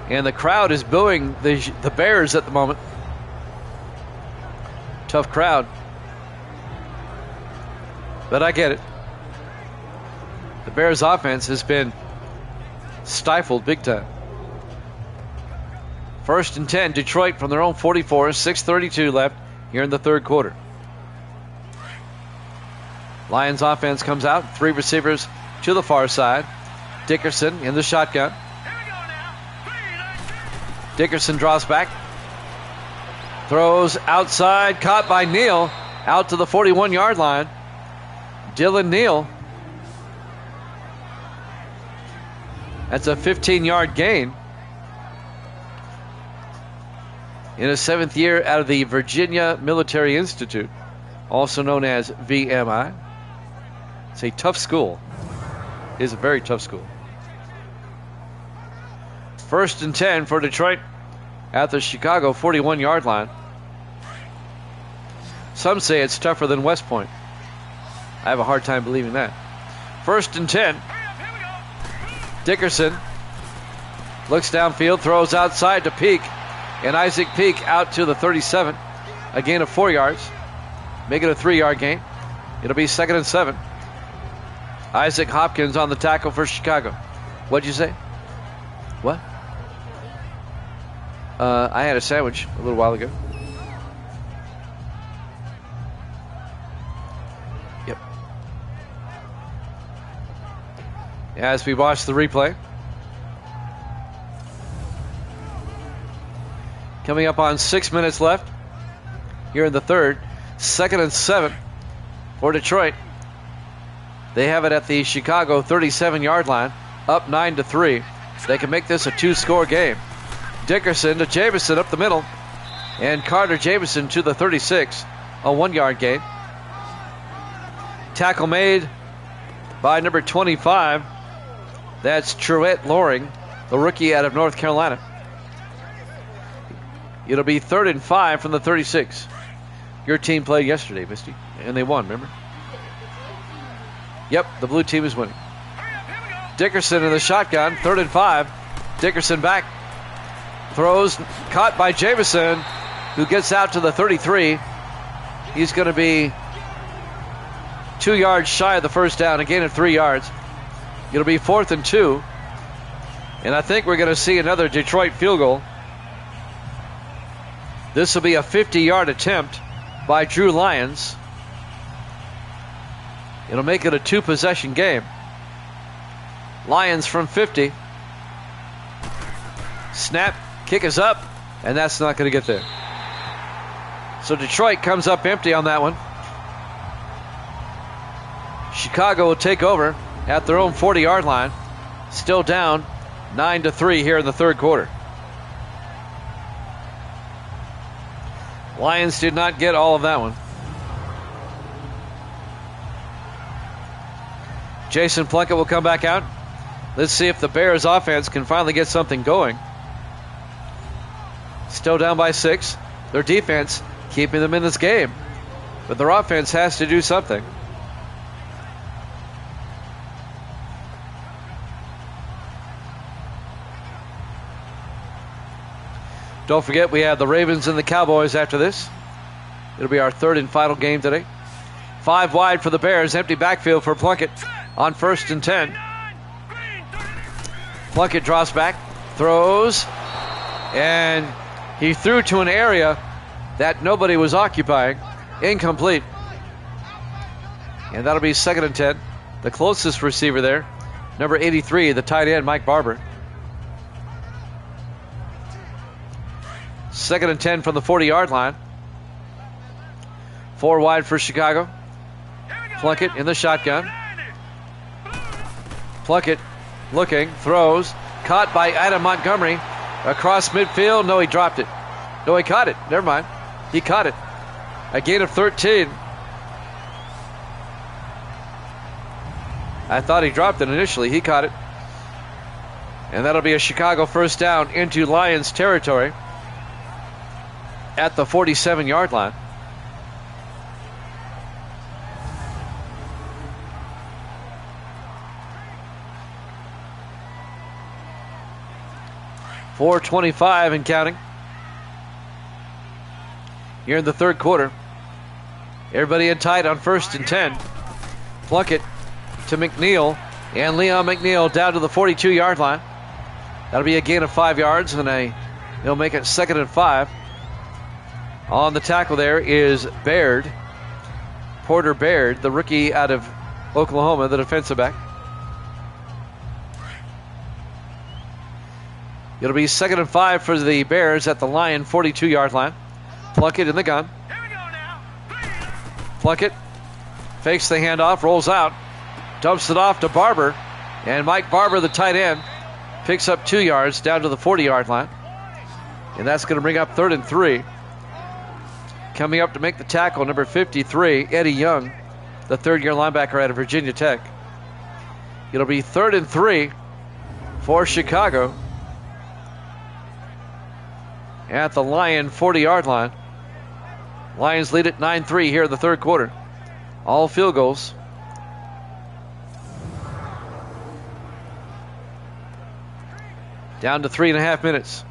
And the crowd is booing the Bears at the moment. Tough crowd. But I get it. The Bears offense has been stifled big time. 1st and 10, Detroit from their own 44, 6:32 left here in the third quarter. Lions offense comes out. 3 receivers to the far side. Dickerson in the shotgun. Dickerson draws back. Throws outside. Caught by Neal. Out to the 41-yard line. Dylan Neal. That's a 15-yard gain. In his 7th year out of the Virginia Military Institute, also known as VMI. It's a tough school. It is a very tough school. 1st and 10 for Detroit at the Chicago 41-yard line. Some say it's tougher than West Point. I have a hard time believing that. 1st and 10. Dickerson looks downfield, throws outside to Peak, and Isaac Peak out to the 37. A gain of 4 yards. Make it a 3-yard gain. It'll be 2nd and 7. Isaac Hopkins on the tackle for Chicago. What'd you say? What? I had a sandwich a little while ago. Yep. As we watch the replay. Coming up on 6 minutes left here in the third. 2nd and 7 for Detroit. They have it at the Chicago 37-yard line, up 9-3. They can make this a 2-score game. Dickerson to Jamison up the middle, and Carter Jamison to the 36, a 1-yard gain. Tackle made by number 25. That's Truett Loring, the rookie out of North Carolina. It'll be 3rd and 5 from the 36. Your team played yesterday, Misty, and they won, remember? Yep, the blue team is winning. Dickerson in the shotgun, 3rd and 5. Dickerson back. Throws, caught by Jamison, who gets out to the 33. He's going to be 2 yards shy of the first down, a gain of 3 yards. It'll be 4th and 2. And I think we're going to see another Detroit field goal. This will be a 50-yard attempt by Drew Lyons. It'll make it a 2-possession game. Lions from 50. Snap, kick is up, and that's not going to get there. So Detroit comes up empty on that one. Chicago will take over at their own 40-yard line. Still down 9-3 here in the third quarter. Lions did not get all of that one. Jason Plunkett will come back out. Let's see if the Bears offense can finally get something going. Still down by 6. Their defense keeping them in this game. But their offense has to do something. Don't forget, we have the Ravens and the Cowboys after this. It'll be our 3rd and final game today. 5 wide for the Bears. Empty backfield for Plunkett on 1st and 10. Plunkett draws back, throws, and he threw to an area that nobody was occupying. Incomplete. And that'll be 2nd and 10. The closest receiver there, number 83, the tight end, Mike Barber. 2nd and 10 from the 40-yard line. 4 wide for Chicago. Plunkett in the shotgun. Plunkett looking, throws, caught by Adam Montgomery across midfield. No, he dropped it. No, he caught it. Never mind. He caught it. A gain of 13. I thought he dropped it initially. He caught it. And that'll be a Chicago first down into Lions territory at the 47-yard line. .425 and counting here in the third quarter. Everybody in tight on 1st and 10. Plunkett to McNeil, and Leon McNeil down to the 42-yard line. That'll be a gain of 5 yards, and he'll make it 2nd and 5. On the tackle there is Baird. Porter Baird, the rookie out of Oklahoma, the defensive back. It'll be 2nd and 5 for the Bears at the Lion 42-yard line. Plunkett in the gun. Here we go now. Plunkett fakes the handoff, rolls out, dumps it off to Barber. And Mike Barber, the tight end, picks up 2 yards down to the 40-yard line. And that's going to bring up 3rd and 3. Coming up to make the tackle, number 53, Eddie Young, the third-year linebacker out of Virginia Tech. It'll be 3rd and 3 for Chicago at the Lion 40-yard line. Lions lead at 9-3 here in the third quarter. All field goals. Down to 3.5 minutes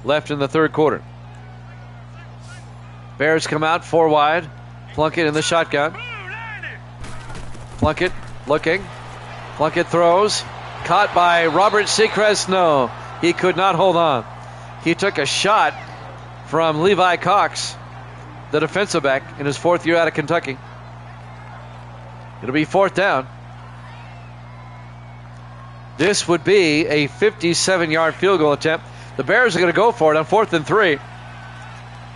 left in the third quarter. Bears come out 4 wide. Plunkett in the shotgun. Plunkett looking. Plunkett throws. Caught by Robert Seacrest. No, he could not hold on. He took a shot from Levi Cox, the defensive back, in his 4th year out of Kentucky. It'll be 4th down. This would be a 57-yard field goal attempt. The Bears are going to go for it on 4th and 3.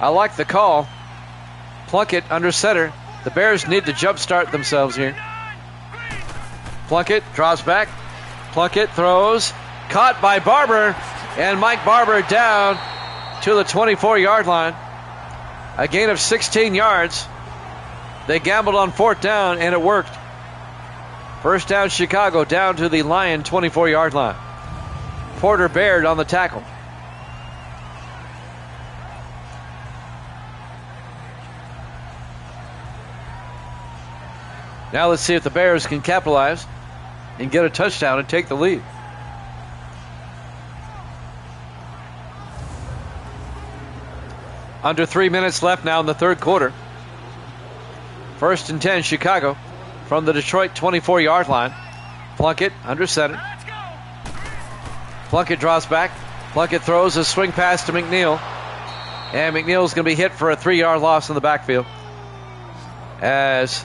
I like the call. Plunkett under center. The Bears need to jumpstart themselves here. Plunkett draws back. Plunkett throws. Caught by Barber. And Mike Barber down to the 24-yard line. A gain of 16 yards. They gambled on 4th down, and it worked. First down, Chicago, down to the Lion 24-yard line. Porter Baird on the tackle. Now let's see if the Bears can capitalize and get a touchdown and take the lead. Under 3 minutes left now in the third quarter. 1st and 10, Chicago from the Detroit 24-yard line. Plunkett under center. Plunkett draws back. Plunkett throws a swing pass to McNeil. And McNeil's going to be hit for a 3-yard loss in the backfield as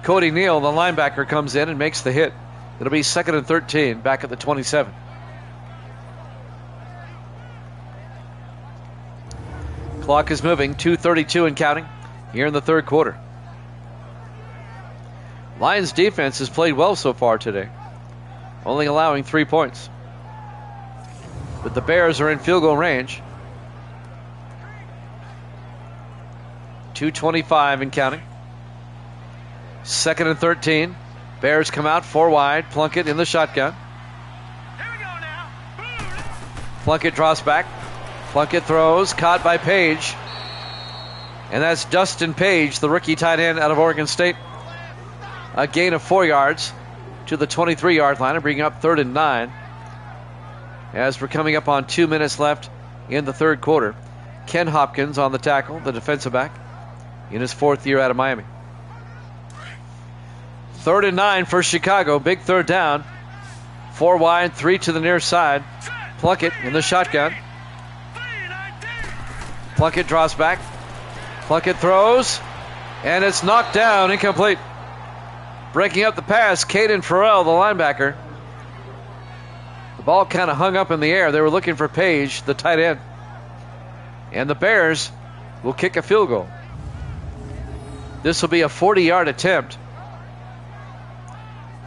Cody Neal, the linebacker, comes in and makes the hit. It'll be 2nd and 13 back at the 27. Clock is moving, 2:32 and counting here in the third quarter. Lions defense has played well so far today, only allowing 3 points. But the Bears are in field goal range. 2:25 and counting. 2nd and 13. Bears come out 4 wide. Plunkett in the shotgun. Here we go now. Plunkett draws back. Plunkett throws. Caught by Page. And that's Dustin Page, the rookie tight end out of Oregon State. A gain of 4 yards to the 23-yard line and bringing up 3rd and 9. As we're coming up on 2 minutes left in the third quarter. Ken Hopkins on the tackle, the defensive back, in his 4th year out of Miami. 3rd and 9 for Chicago. Big third down. 4 wide, 3 to the near side. Plunkett in the shotgun. Plunkett draws back. Plunkett throws. And it's knocked down, incomplete. Breaking up the pass, Caden Farrell, the linebacker. The ball kind of hung up in the air. They were looking for Page, the tight end. And the Bears will kick a field goal. This will be a 40-yard attempt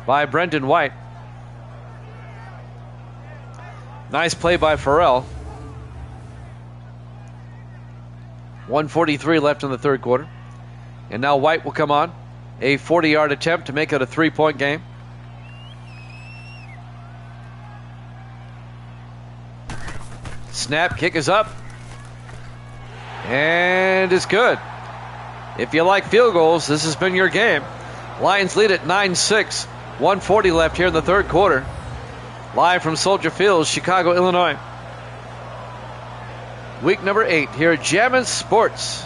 by Brendan White. Nice play by Farrell. 1:43 left in the third quarter. And now White will come on. A 40-yard attempt to make it a 3-point game. Snap, kick is up. And it's good. If you like field goals, this has been your game. Lions lead at 9-6. 1:40 left here in the third quarter. Live from Soldier Field, Chicago, Illinois. Week number 8 here at Jammin' Sports.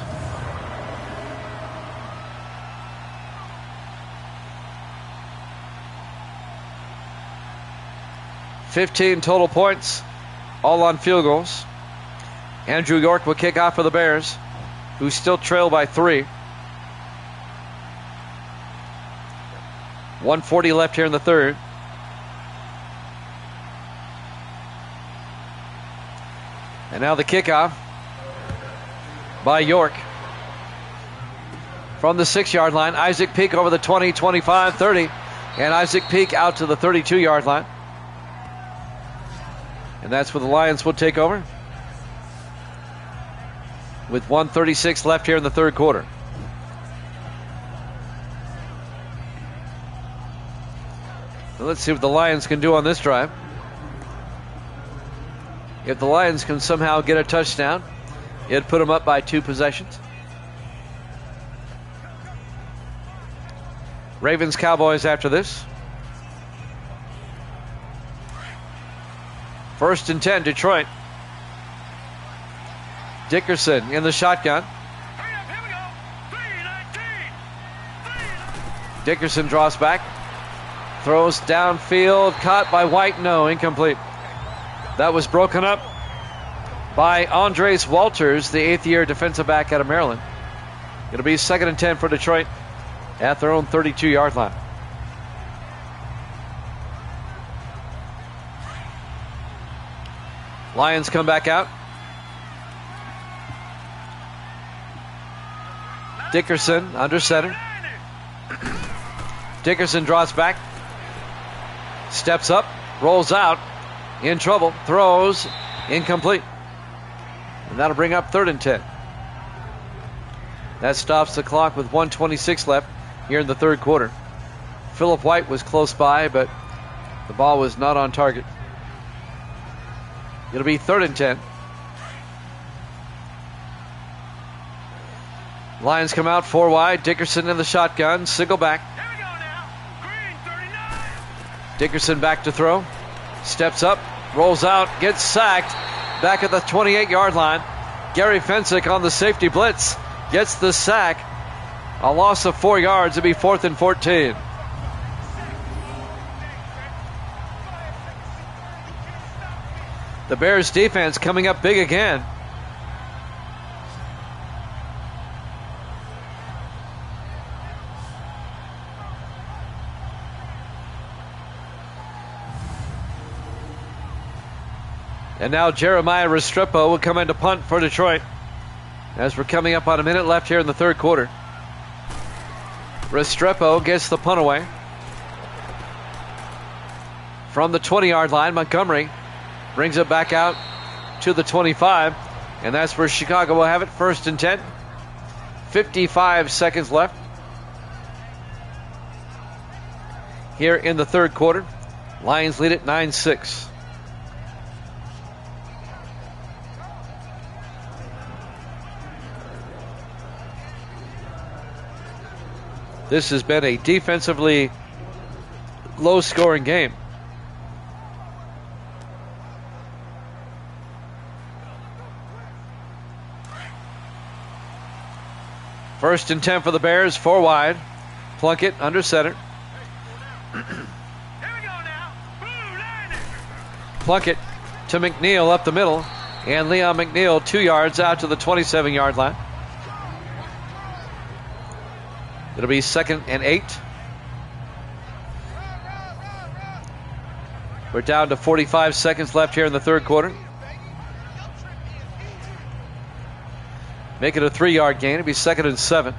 $15 total points, all on field goals. Andrew York will kick off for the Bears, who still trail by 3. 1:40 left here in the third. And now the kickoff by York. From the 6-yard line, Isaac Peak over the 20, 25, 30. And Isaac Peak out to the 32-yard line. And that's where the Lions will take over, with 1:36 left here in the third quarter. Now let's see what the Lions can do on this drive. If the Lions can somehow get a touchdown, it'd put them up by 2 possessions. Ravens Cowboys after this. 1st and 10, Detroit. Dickerson in the shotgun. Dickerson draws back. Throws downfield. Caught by White. No, incomplete. That was broken up by Andres Walters, the 8th-year defensive back out of Maryland. It'll be 2nd and 10 for Detroit at their own 32-yard line. Lions come back out. Dickerson under center. Dickerson draws back. Steps up. Rolls out. In trouble. Throws. Incomplete. And that'll bring up 3rd and 10. That stops the clock with 1:26 left here in the third quarter. Philip White was close by, but the ball was not on target. It'll be 3rd and 10. Lions come out 4 wide. Dickerson in the shotgun. Single back. Dickerson back to throw. Steps up. Rolls out. Gets sacked. Back at the 28-yard line. Gary Fensick on the safety blitz. Gets the sack. A loss of 4 yards. It'll be 4th and 14. The Bears defense coming up big again. And now Jeremiah Restrepo will come in to punt for Detroit, as we're coming up on a minute left here in the third quarter. Restrepo gets the punt away. From the 20-yard line, Montgomery brings it back out to the 25, and that's where Chicago will have it. 1st and 10. 55 seconds left here in the third quarter. Lions lead it 9-6. This has been a defensively low-scoring game. First and 10 for the Bears, 4 wide. Plunkett under center. Plunkett to McNeil up the middle. And Leon McNeil 2 yards out to the 27-yard line. It'll be 2nd and 8. We're down to 45 seconds left here in the third quarter. Make it a 3-yard gain. It'll be 2nd and 7.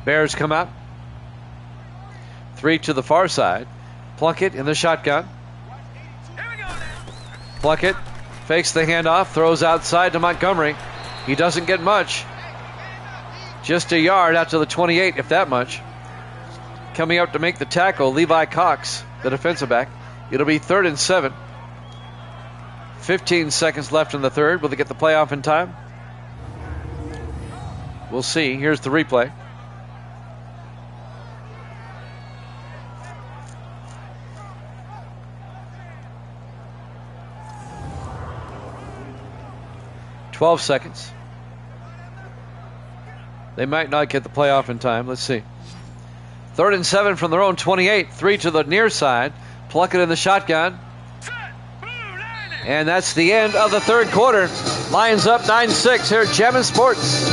Bears come out. 3 to the far side. Plunkett in the shotgun. Plunkett fakes the handoff, throws outside to Montgomery. He doesn't get much. Just a yard out to the 28, if that much. Coming up to make the tackle, Levi Cox, the defensive back. It'll be 3rd and 7. 15 seconds left in the third. Will they get the playoff in time? We'll see. Here's the replay. "12 seconds. They might not get the playoff in time. Let's see. 3rd and 7 from their own 28. 3 to the near side. Plunkett in the shotgun. And that's the end of the third quarter. Lions up 9-6 here at Jammin' Sports.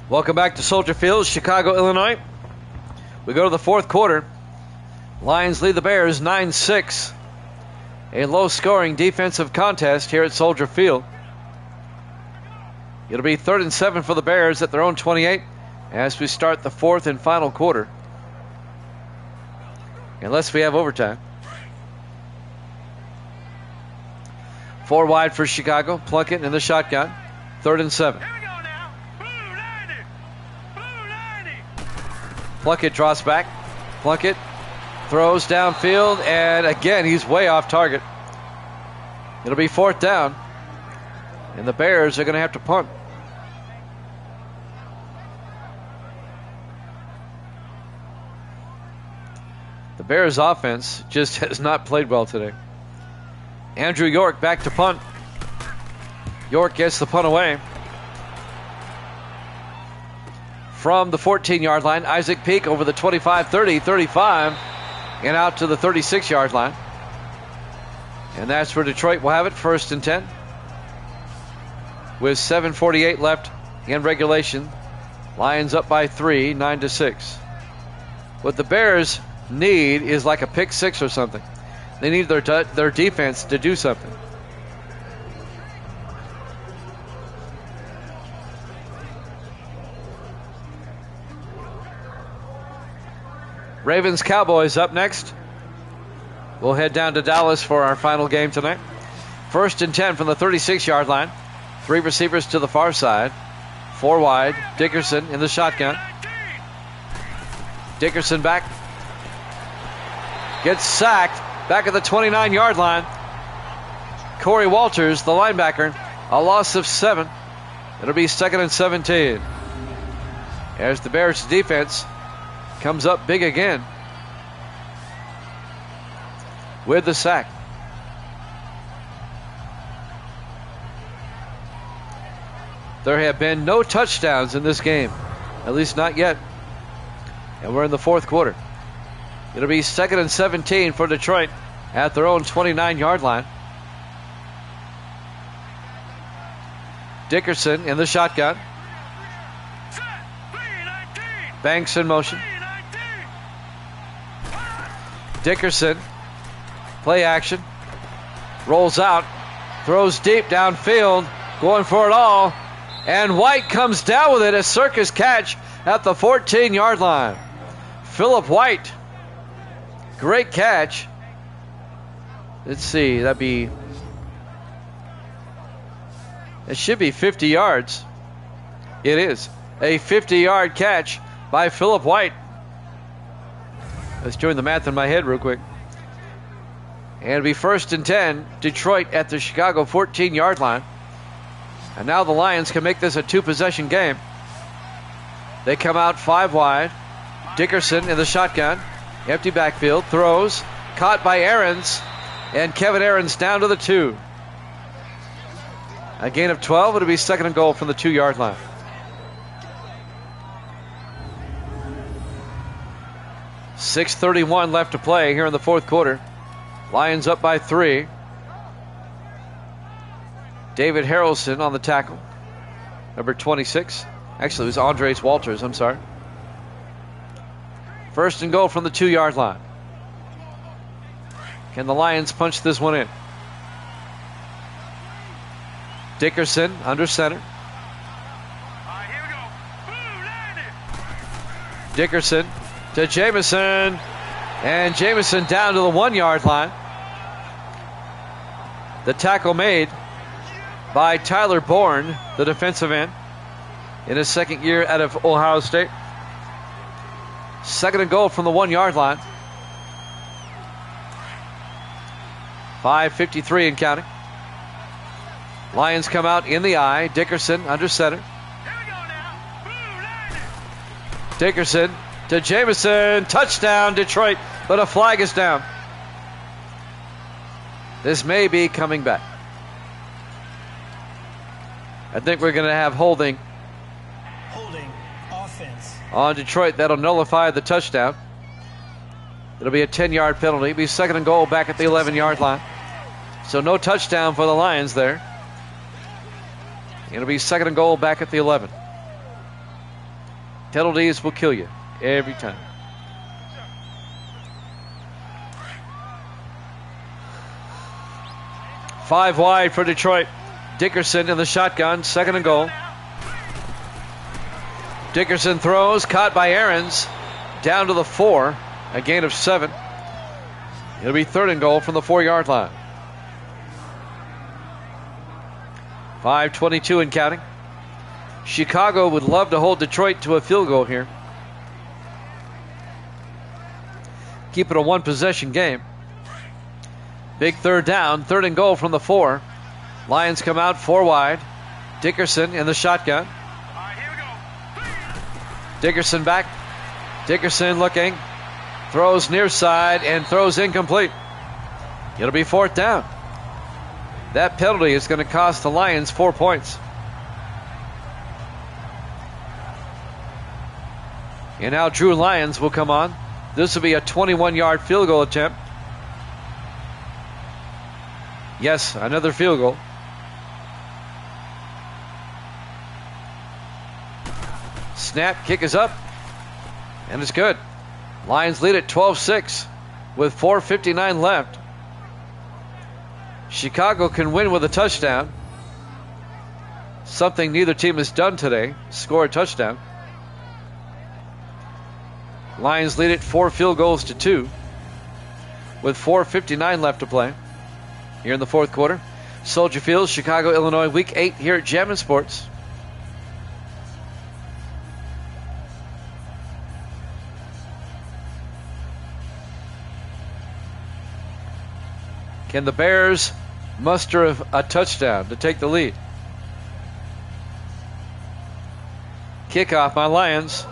Welcome back to Soldier Field, Chicago, Illinois. We go to the fourth quarter. Lions lead the Bears 9-6. A low-scoring defensive contest here at Soldier Field. It'll be 3rd and 7 for the Bears at their own 28 as we start the fourth and final quarter. Unless we have overtime. 4 wide for Chicago. Plunkett in the shotgun. 3rd and 7. Plunkett draws back. Plunkett throws downfield, and again, he's way off target. It'll be 4th down, and the Bears are going to have to punt. The Bears offense just has not played well today. Andrew York back to punt. York gets the punt away. From the 14-yard line, Isaac Peak over the 25, 30, 35, and out to the 36-yard line. And that's where Detroit will have it, 1st and 10. With 7:48 left in regulation, Lions up by 3, 9-6. What the Bears need is like a pick six or something. They need their defense to do something. Ravens Cowboys up next. We'll head down to Dallas for our final game tonight. 1st and 10 from the 36-yard line. 3 receivers to the far side. 4 wide. Dickerson in the shotgun. Dickerson back. Gets sacked. Back at the 29-yard line. Corey Walters, the linebacker. A loss of 7. It'll be 2nd and 17. As the Bears defense comes up big again with the sack. There have been no touchdowns in this game, at least not yet. And we're in the fourth quarter. It'll be 2nd and 17 for Detroit at their own 29-yard line. Dickerson in the shotgun. Banks in motion. Dickerson, play action, rolls out, throws deep downfield, going for it all, and White comes down with it, a circus catch at the 14-yard line. Philip White, great catch. Let's see, it should be 50 yards. It is a 50-yard catch by Philip White. Let's join the math in my head real quick. And it'll be 1st and 10, Detroit at the Chicago 14-yard line. And now the Lions can make this a 2-possession game. They come out 5 wide. Dickerson in the shotgun. Empty backfield. Throws. Caught by Aarons. And Kevin Aarons down to the 2. A gain of 12. It'll be 2nd and goal from the 2-yard line. .6:31 left to play here in the fourth quarter. Lions up by 3. David Harrelson on the tackle. Number 26. Actually, it was Andres Walters. I'm sorry. 1st and goal from the 2-yard line. Can the Lions punch this one in? Dickerson under center. Dickerson to Jamison. And Jamison down to the 1-yard line. The tackle made by Tyler Bourne, the defensive end, in his second year out of Ohio State. 2nd and goal from the 1-yard line. 5:53 and counting. Lions come out in the eye. Dickerson under center. Dickerson to Jamison. Touchdown, Detroit. But a flag is down. This may be coming back. I think we're going to have holding Offense. on Detroit. That'll nullify the touchdown. It'll be a 10-yard penalty. It'll be second and goal back at the 11-yard line. So no touchdown for the Lions there. It'll be second and goal back at the 11. Penalties will kill you every time. Five wide for Detroit. Dickerson in the shotgun, second and goal. Dickerson throws, caught by Aarons, down to the 4, a gain of 7. It'll be third and goal from the 4-yard line. 5:22 and counting. Chicago would love to hold Detroit to a field goal here. Keep it a one-possession game. Big third down, third and goal from the 4. Lions come out 4 wide. Dickerson in the shotgun. All right, here we go. Dickerson back. Dickerson looking. Throws near side and throws incomplete. It'll be fourth down. That penalty is going to cost the Lions 4 points. And now Drew Lyons will come on. This will be a 21-yard field goal attempt. Yes, another field goal. Snap, kick is up, and it's good. Lions lead at 12-6 with 4:59 left. Chicago can win with a touchdown. Something neither team has done today. Score a touchdown. Lions lead it 4 field goals to 2 with 4:59 left to play here in the fourth quarter. Soldier Field, Chicago, Illinois, Week 8 here at Jammin' Sports. Can the Bears muster a touchdown to take the lead? Kickoff by Lions.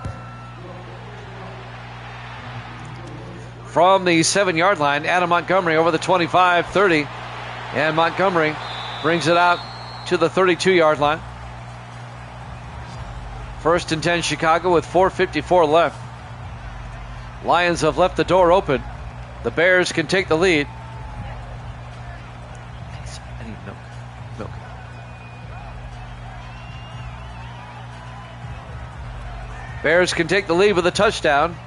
From the 7-yard line, Adam Montgomery over the 25, 30. And Montgomery brings it out to the 32-yard line. First and 10 Chicago with 4:54 left. Lions have left the door open. The Bears can take the lead. I need milk. Bears can take the lead with a touchdown.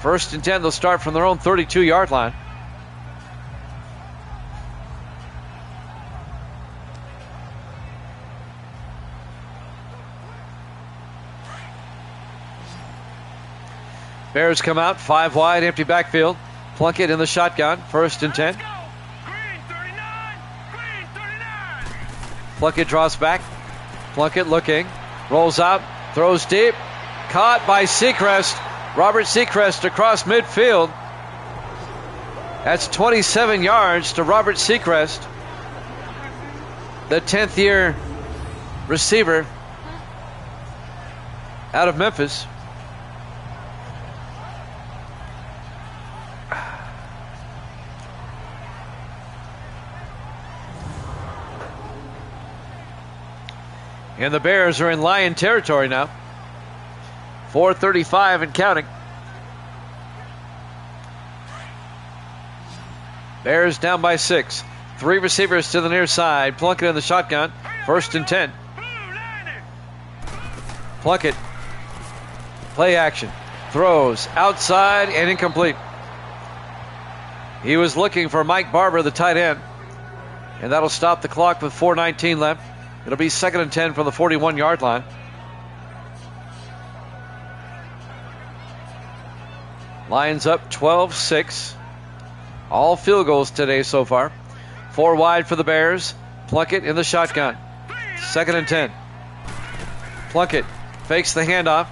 First and 10, they'll start from their own 32-yard line. Bears come out 5 wide, empty backfield. Plunkett in the shotgun, first and 10. Green 39. Green 39. Plunkett draws back. Plunkett looking, rolls out, throws deep. Caught by Seacrest. Robert Seacrest across midfield. That's 27 yards to Robert Seacrest, the 10th year receiver out of Memphis. And the Bears are in Lion territory now. 4:35 and counting. Bears down by 6. 3 receivers to the near side. Plunkett in the shotgun. First and 10. Plunkett. Play action. Throws outside and incomplete. He was looking for Mike Barber, the tight end. And that'll stop the clock with 4:19 left. It'll be second and 10 from the 41-yard line. Lions up 12-6. All field goals today so far. 4 wide for the Bears. Plunkett in the shotgun. Second and 10. Plunkett fakes the handoff.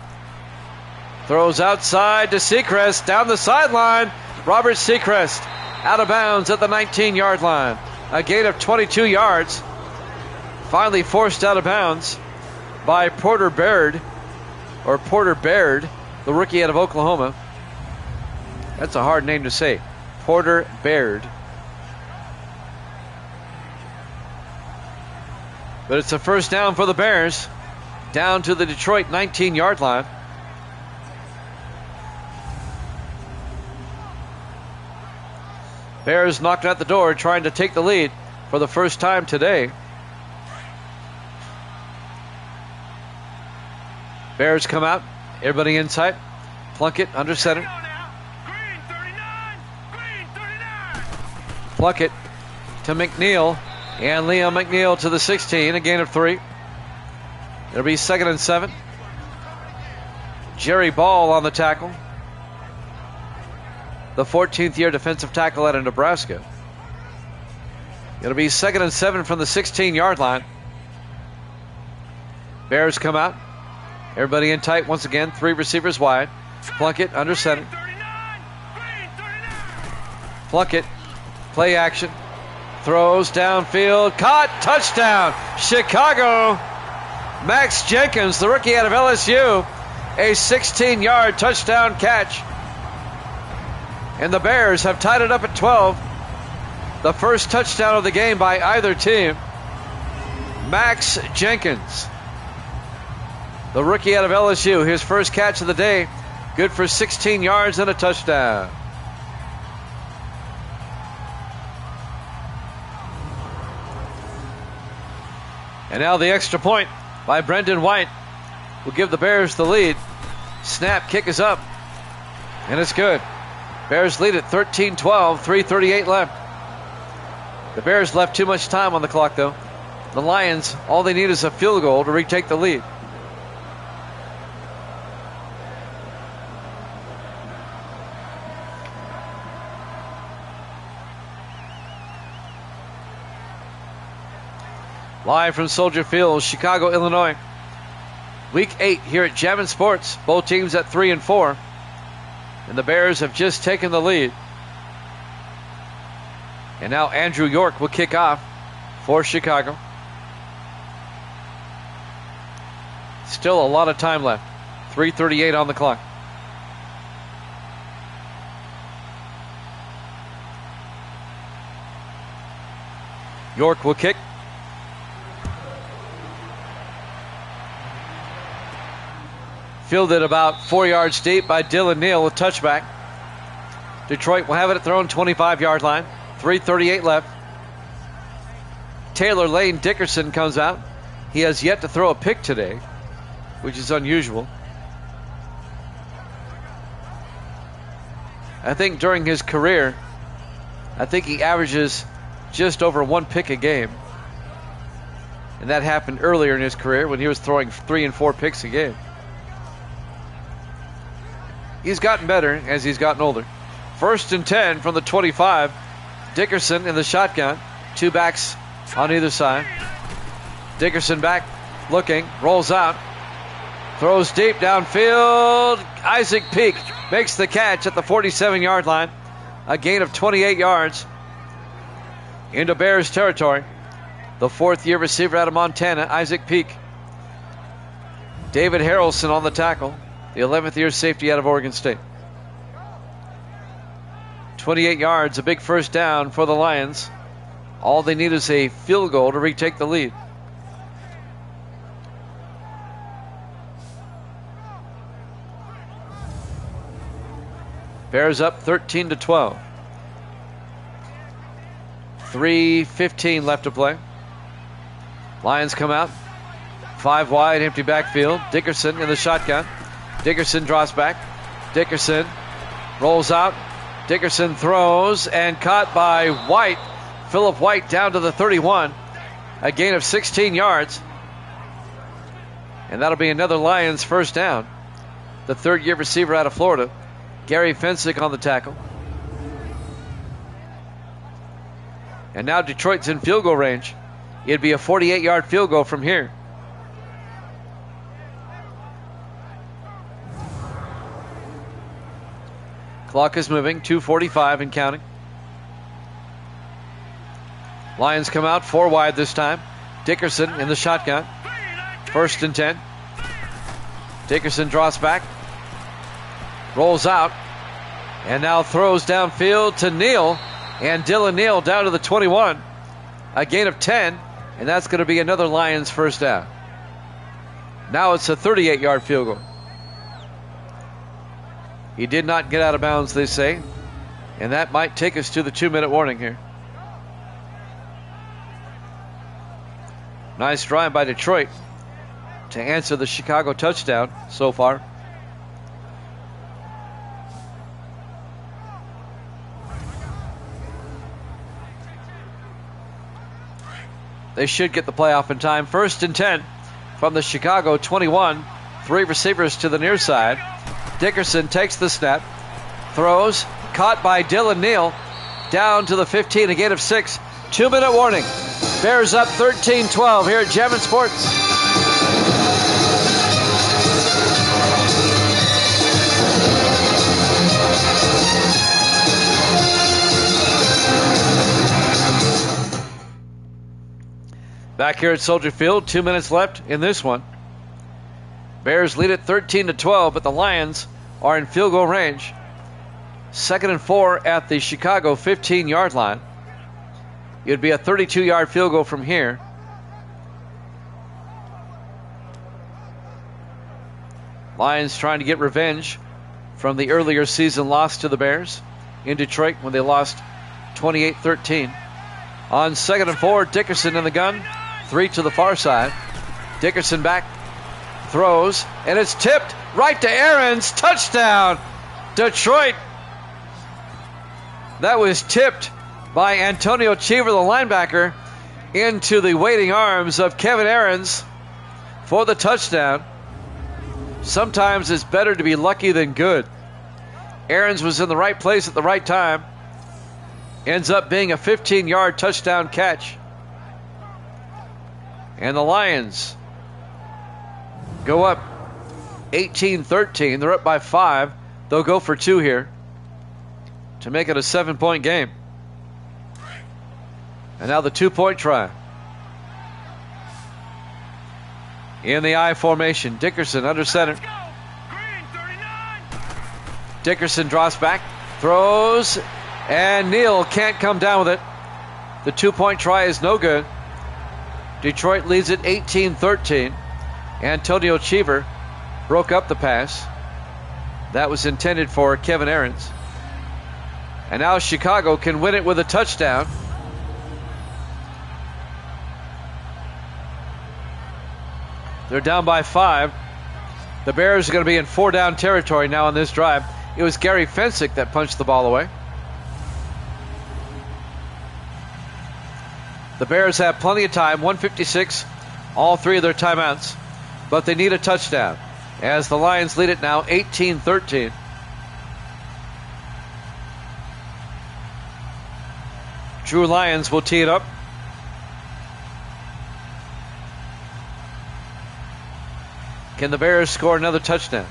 Throws outside to Seacrest. Down the sideline. Robert Seacrest out of bounds at the 19-yard line. A gain of 22 yards. Finally forced out of bounds by Porter Baird, the rookie out of Oklahoma. That's a hard name to say. Porter Baird. But it's a first down for the Bears, down to the Detroit 19-yard line. Bears knocking at the door, trying to take the lead for the first time today. Bears come out, everybody inside. Plunkett under center. Green 39. Green 39. Plunkett to McNeil, and Liam McNeil to the 16, a gain of 3. It'll be 2nd and 7. Jerry Ball on the tackle, the 14th year defensive tackle out of Nebraska. It'll be 2nd and 7 from the 16-yard line. Bears come out, everybody in tight once again, 3 receivers wide. Plunkett under center. 39. Green 39. Plunkett, play action, throws downfield, caught, touchdown, Chicago. Max Jenkins, the rookie out of LSU, a 16-yard touchdown catch. And the Bears have tied it up at 12. The first touchdown of the game by either team. Max Jenkins, the rookie out of LSU, his first catch of the day, good for 16 yards and a touchdown. And now the extra point by Brendan White will give the Bears the lead. Snap, kick is up, and it's good. Bears lead at 13-12, 3:38 left. The Bears left too much time on the clock, though. The Lions, all they need is a field goal to retake the lead. Live from Soldier Field, Chicago, Illinois. Week 8 here at Jammin' Sports. Both teams at 3 and 4. And the Bears have just taken the lead. And now Andrew York will kick off for Chicago. Still a lot of time left. 3:38 on the clock. York will kick. Fielded about 4 yards deep by Dylan Neal, a touchback. Detroit will have it at their own 25-yard line. 3:38 left. Taylor Lane Dickerson comes out. He has yet to throw a pick today, which is unusual. I think during his career, he averages just over 1 pick a game. And that happened earlier in his career when he was throwing 3 and 4 picks a game. He's gotten better as he's gotten older. 1st and 10 from the 25. Dickerson in the shotgun. 2 backs on either side. Dickerson back, looking, rolls out, throws deep downfield. Isaac Peak makes the catch at the 47-yard line. A gain of 28 yards into Bears territory. The 4th-year receiver out of Montana, Isaac Peak. David Harrelson on the tackle. The 11th-year safety out of Oregon State. 28 yards, a big first down for the Lions. All they need is a field goal to retake the lead. Bears up 13-12. 3:15 left to play. Lions come out. 5 wide, empty backfield. Dickerson in the shotgun. Dickerson draws back. Dickerson rolls out. Dickerson throws and caught by White. Philip White down to the 31. A gain of 16 yards. And that'll be another Lions first down. The 3rd-year receiver out of Florida, Gary Fensick on the tackle. And now Detroit's in field goal range. It'd be a 48-yard field goal from here. Clock is moving, 2:45 and counting. Lions come out 4 wide this time. Dickerson in the shotgun. 1st and 10. Dickerson draws back. Rolls out. And now throws downfield to Neal. And Dylan Neal down to the 21. A gain of 10 And that's going to be another Lions first down. Now it's a 38-yard field goal. He did not get out of bounds, they say. And that might take us to the 2-minute warning here. Nice drive by Detroit to answer the Chicago touchdown so far. They should get the playoff in time. 1st and 10 from the Chicago 21. 3 receivers to the near side. Dickerson takes the snap, throws, caught by Dylan Neal, down to the 15, a gain of 6. 2-minute warning. Bears up 13-12 here at Jammin' Sports. Back here at Soldier Field, 2 minutes left in this one. Bears lead it 13-12, but the Lions are in field goal range. 2nd and 4 at the Chicago 15-yard line. It would be a 32-yard field goal from here. Lions trying to get revenge from the earlier season loss to the Bears in Detroit when they lost 28-13. On 2nd and 4, Dickerson in the gun. 3 to the far side. Dickerson back, throws, and it's tipped right to Aarons. Touchdown, Detroit. That was tipped by Antonio Cheever, the linebacker, into the waiting arms of Kevin Aarons for the touchdown. Sometimes it's better to be lucky than good. Aarons was in the right place at the right time. Ends up being a 15-yard touchdown catch. And the Lions go up 18-13. They're up by 5. They'll go for 2 here to make it a 7-point game. And now the 2-point try. In the I formation, Dickerson under center. Dickerson drops back, throws, and Neal can't come down with it. The 2-point try is no good. Detroit leads it 18-13. Antonio Cheever broke up the pass. That was intended for Kevin Aarons. And now Chicago can win it with a touchdown. They're down by 5. The Bears are going to be in 4-down territory now on this drive. It was Gary Fensick that punched the ball away. The Bears have plenty of time, 1:56, all 3 of their timeouts, but they need a touchdown as the Lions lead it now 18-13. Drew Lyons will tee it up. Can the Bears score another touchdown?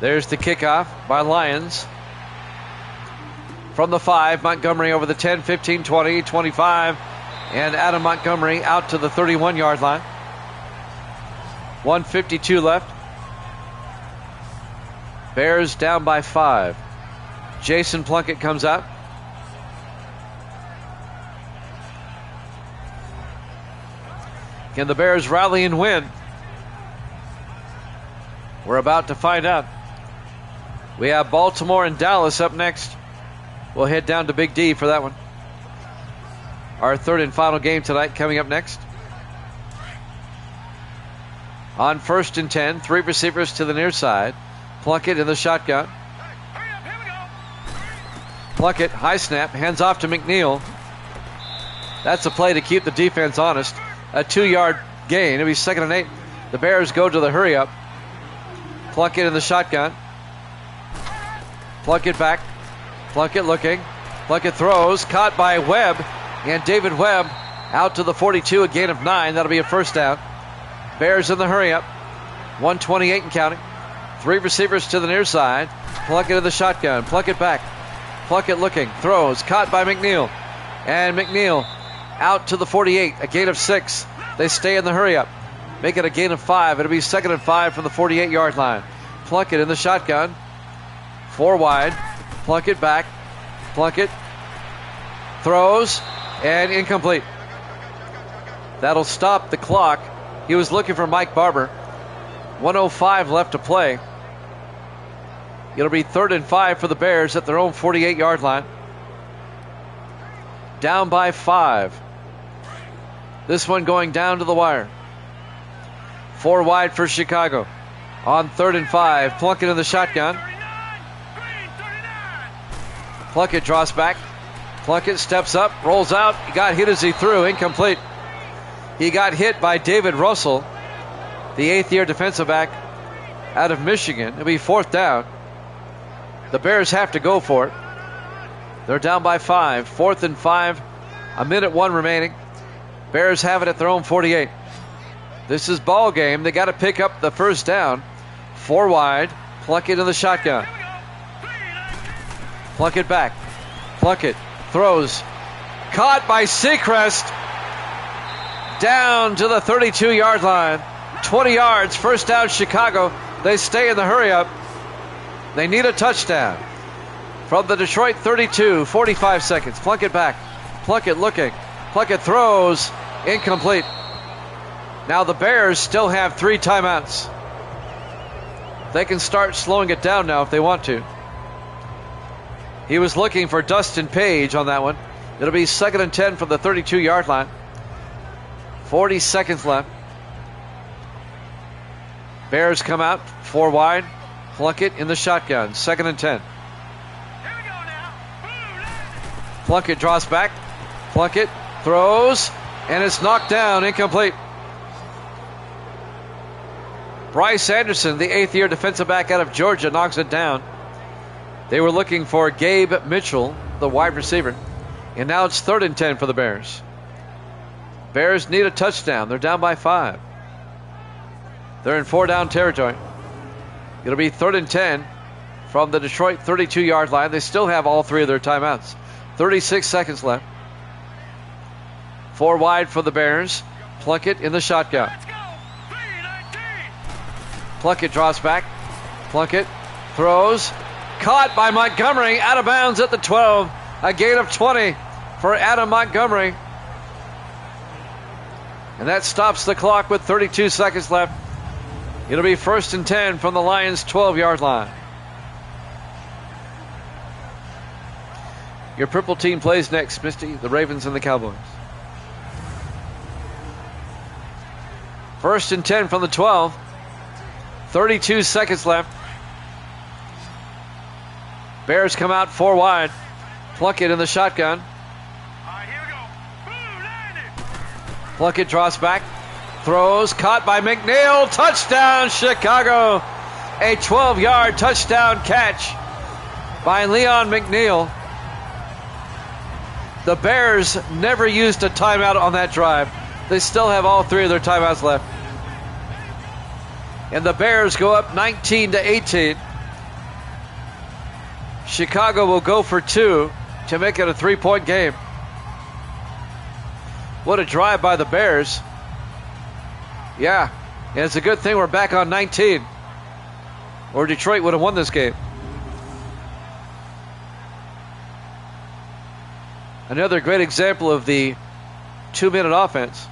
There's the kickoff by Lyons. From the 5, Montgomery over the 10, 15, 20, 25, and Adam Montgomery out to the 31-yard line. 1:52 left. Bears down by 5. Jason Plunkett comes out. Can the Bears rally and win? We're about to find out. We have Baltimore and Dallas up next. We'll head down to Big D for that one. Our 3rd and final game tonight coming up next. On 1st and 10, 3 receivers to the near side. Plunkett in the shotgun. Plunkett, high snap, hands off to McNeil. That's a play to keep the defense honest. A 2-yard gain. It'll be 2nd and 8. The Bears go to the hurry up. Plunkett in the shotgun. Plunkett back. Plunkett looking. Plunkett throws. Caught by Webb. And David Webb out to the 42. A gain of 9. That'll be a first down. Bears in the hurry up. 1:28 and counting. 3 receivers to the near side. Plunkett in the shotgun. Plunkett back. Plunkett looking. Throws. Caught by McNeil. And McNeil out to the 48. A gain of 6. They stay in the hurry up. Make it a gain of 5. It'll be 2nd and 5 from the 48-yard line. Plunkett in the shotgun. 4 wide. Plunkett back. Plunkett throws, and incomplete. That'll stop the clock. He was looking for Mike Barber. 1:05 left to play. It'll be 3rd and 5 for the Bears at their own 48-yard line. Down by 5. This one going down to the wire. 4 wide for Chicago. On 3rd and 5, Plunkett in the shotgun. Plunkett draws back. Plunkett steps up, rolls out. He got hit as he threw. Incomplete. He got hit by David Russell, the 8th-year defensive back out of Michigan. It'll be 4th down. The Bears have to go for it. They're down by 5. 4th and 5. 1:01 remaining. Bears have it at their own 48. This is ball game. They got to pick up the first down. 4 wide. Plunkett in the shotgun. Plunkett back. Plunkett throws. Caught by Seacrest. Down to the 32-yard line. 20 yards. First down Chicago. They stay in the hurry up. They need a touchdown. From the Detroit 32. 45 seconds. Plunkett back. Plunkett looking. Plunkett throws. Incomplete. Now the Bears still have 3 timeouts. They can start slowing it down now if they want to. He was looking for Dustin Page on that one. It'll be 2nd and 10 from the 32-yard line. 40 seconds left. Bears come out 4 wide. Plunkett in the shotgun. 2nd and 10. Plunkett draws back. Plunkett throws. And it's knocked down. Incomplete. Bryce Anderson, the 8th-year defensive back out of Georgia, knocks it down. They were looking for Gabe Mitchell, the wide receiver. And now it's 3rd and 10 for the Bears. Bears need a touchdown. They're down by 5. They're in 4-down territory. It'll be 3rd and 10 from the Detroit 32-yard line. They still have all 3 of their timeouts. 36 seconds left. 4 wide for the Bears. Plunkett in the shotgun. Plunkett draws back. Plunkett throws. Caught by Montgomery. Out of bounds at the 12. A gain of 20 for Adam Montgomery. And that stops the clock with 32 seconds left. It'll be 1st and 10 from the Lions' 12-yard line. Your purple team plays next, Misty. The Ravens and the Cowboys. 1st and 10 from the 12. 32 seconds left. Bears come out 4 wide. Plunkett in the shotgun. Plunkett draws back. Throws. Caught by McNeil. Touchdown, Chicago. A 12-yard touchdown catch by Leon McNeil. The Bears never used a timeout on that drive. They still have all 3 of their timeouts left. And the Bears go up 19-18. Chicago will go for 2 to make it a 3-point game. What a drive by the Bears. Yeah, and it's a good thing we're back on 19, or Detroit would have won this game. Another great example of the 2-minute offense.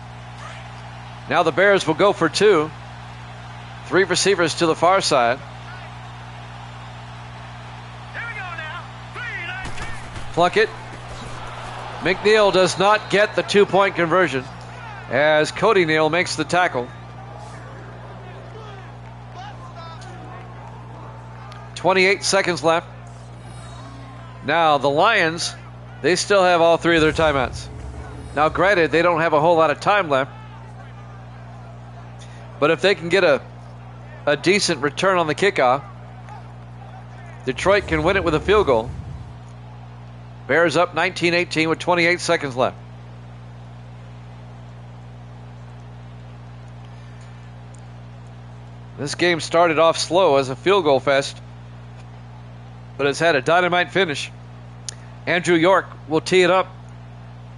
Now the Bears will go for 2. 3 receivers to the far side. Plunkett. McNeil does not get the 2-point conversion as Cody Neal makes the tackle. 28 seconds left. Now the Lions, they still have all 3 of their timeouts. Now granted, they don't have a whole lot of time left. But if they can get a decent return on the kickoff, Detroit can win it with a field goal. Bears up 19-18 with 28 seconds left. This game started off slow as a field goal fest, but it's had a dynamite finish. Andrew York will tee it up.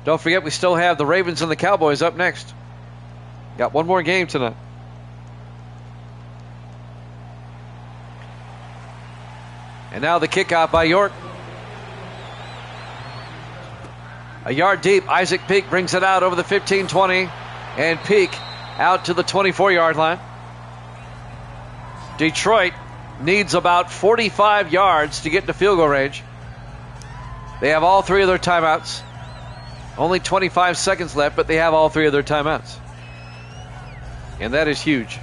Don't forget, we still have the Ravens and the Cowboys up next. Got one more game tonight. And now the kickoff by York. A yard deep. Isaac Peak brings it out over the 15-20. And Peak out to the 24-yard line. Detroit needs about 45 yards to get to field goal range. They have all three of their timeouts. Only 25 seconds left, but they have all three of their timeouts. And that is huge.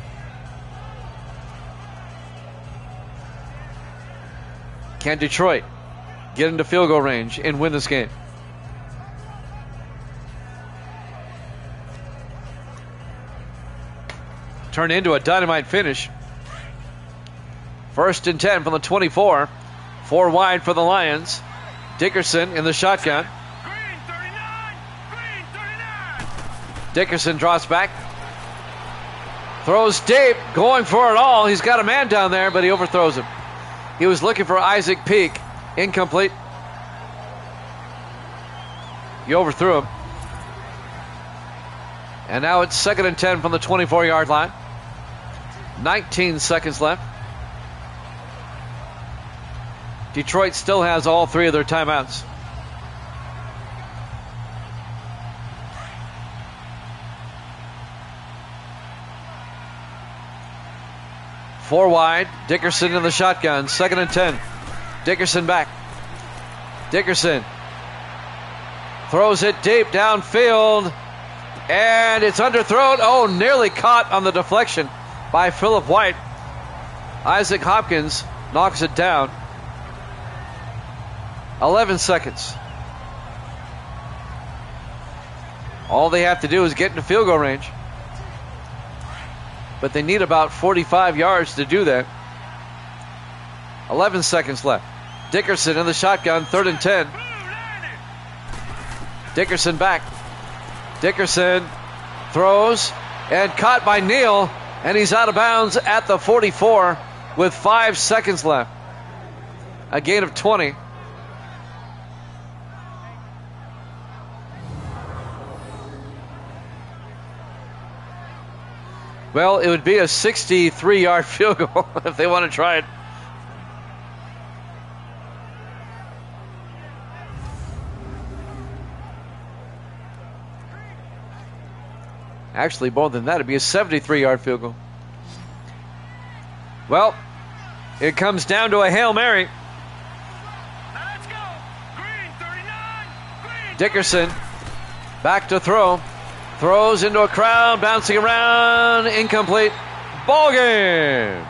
Can Detroit get into field goal range and win this game? Turn into a dynamite finish. 1st and 10 from the 24. 4 wide for the Lions. Dickerson in the shotgun. Green 39. Green 39. Dickerson drops back. Throws deep, going for it all. He's got a man down there, but he overthrows him. He was looking for Isaac Peak. Incomplete. He overthrew him. And now it's 2nd and 10 from the 24-yard line. 19 seconds left. Detroit still has all three of their timeouts. Four wide. Dickerson in the shotgun. 2nd and 10. Dickerson back. Dickerson throws it deep downfield. And it's underthrown. Oh, nearly caught on the deflection by Philip White. Isaac Hopkins knocks it down. 11 seconds. All they have to do is get into field goal range. But they need about 45 yards to do that. 11 seconds left. Dickerson in the shotgun, 3rd and 10. Dickerson back. Dickerson throws and caught by Neal, and he's out of bounds at the 44 with 5 seconds left. A gain of 20. Well, it would be a 63-yard field goal if they want to try it. Actually, more than that, it'd be a 73-yard field goal. Well, it comes down to a Hail Mary. Let's go. Green 39. Green. Dickerson back to throw. Throws into a crowd, bouncing around, incomplete. Ball game.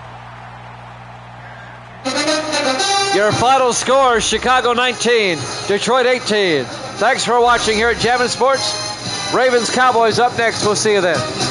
Your final score, Chicago 19, Detroit 18. Thanks for watching here at Jammin' Sports. Ravens Cowboys up next. We'll see you then.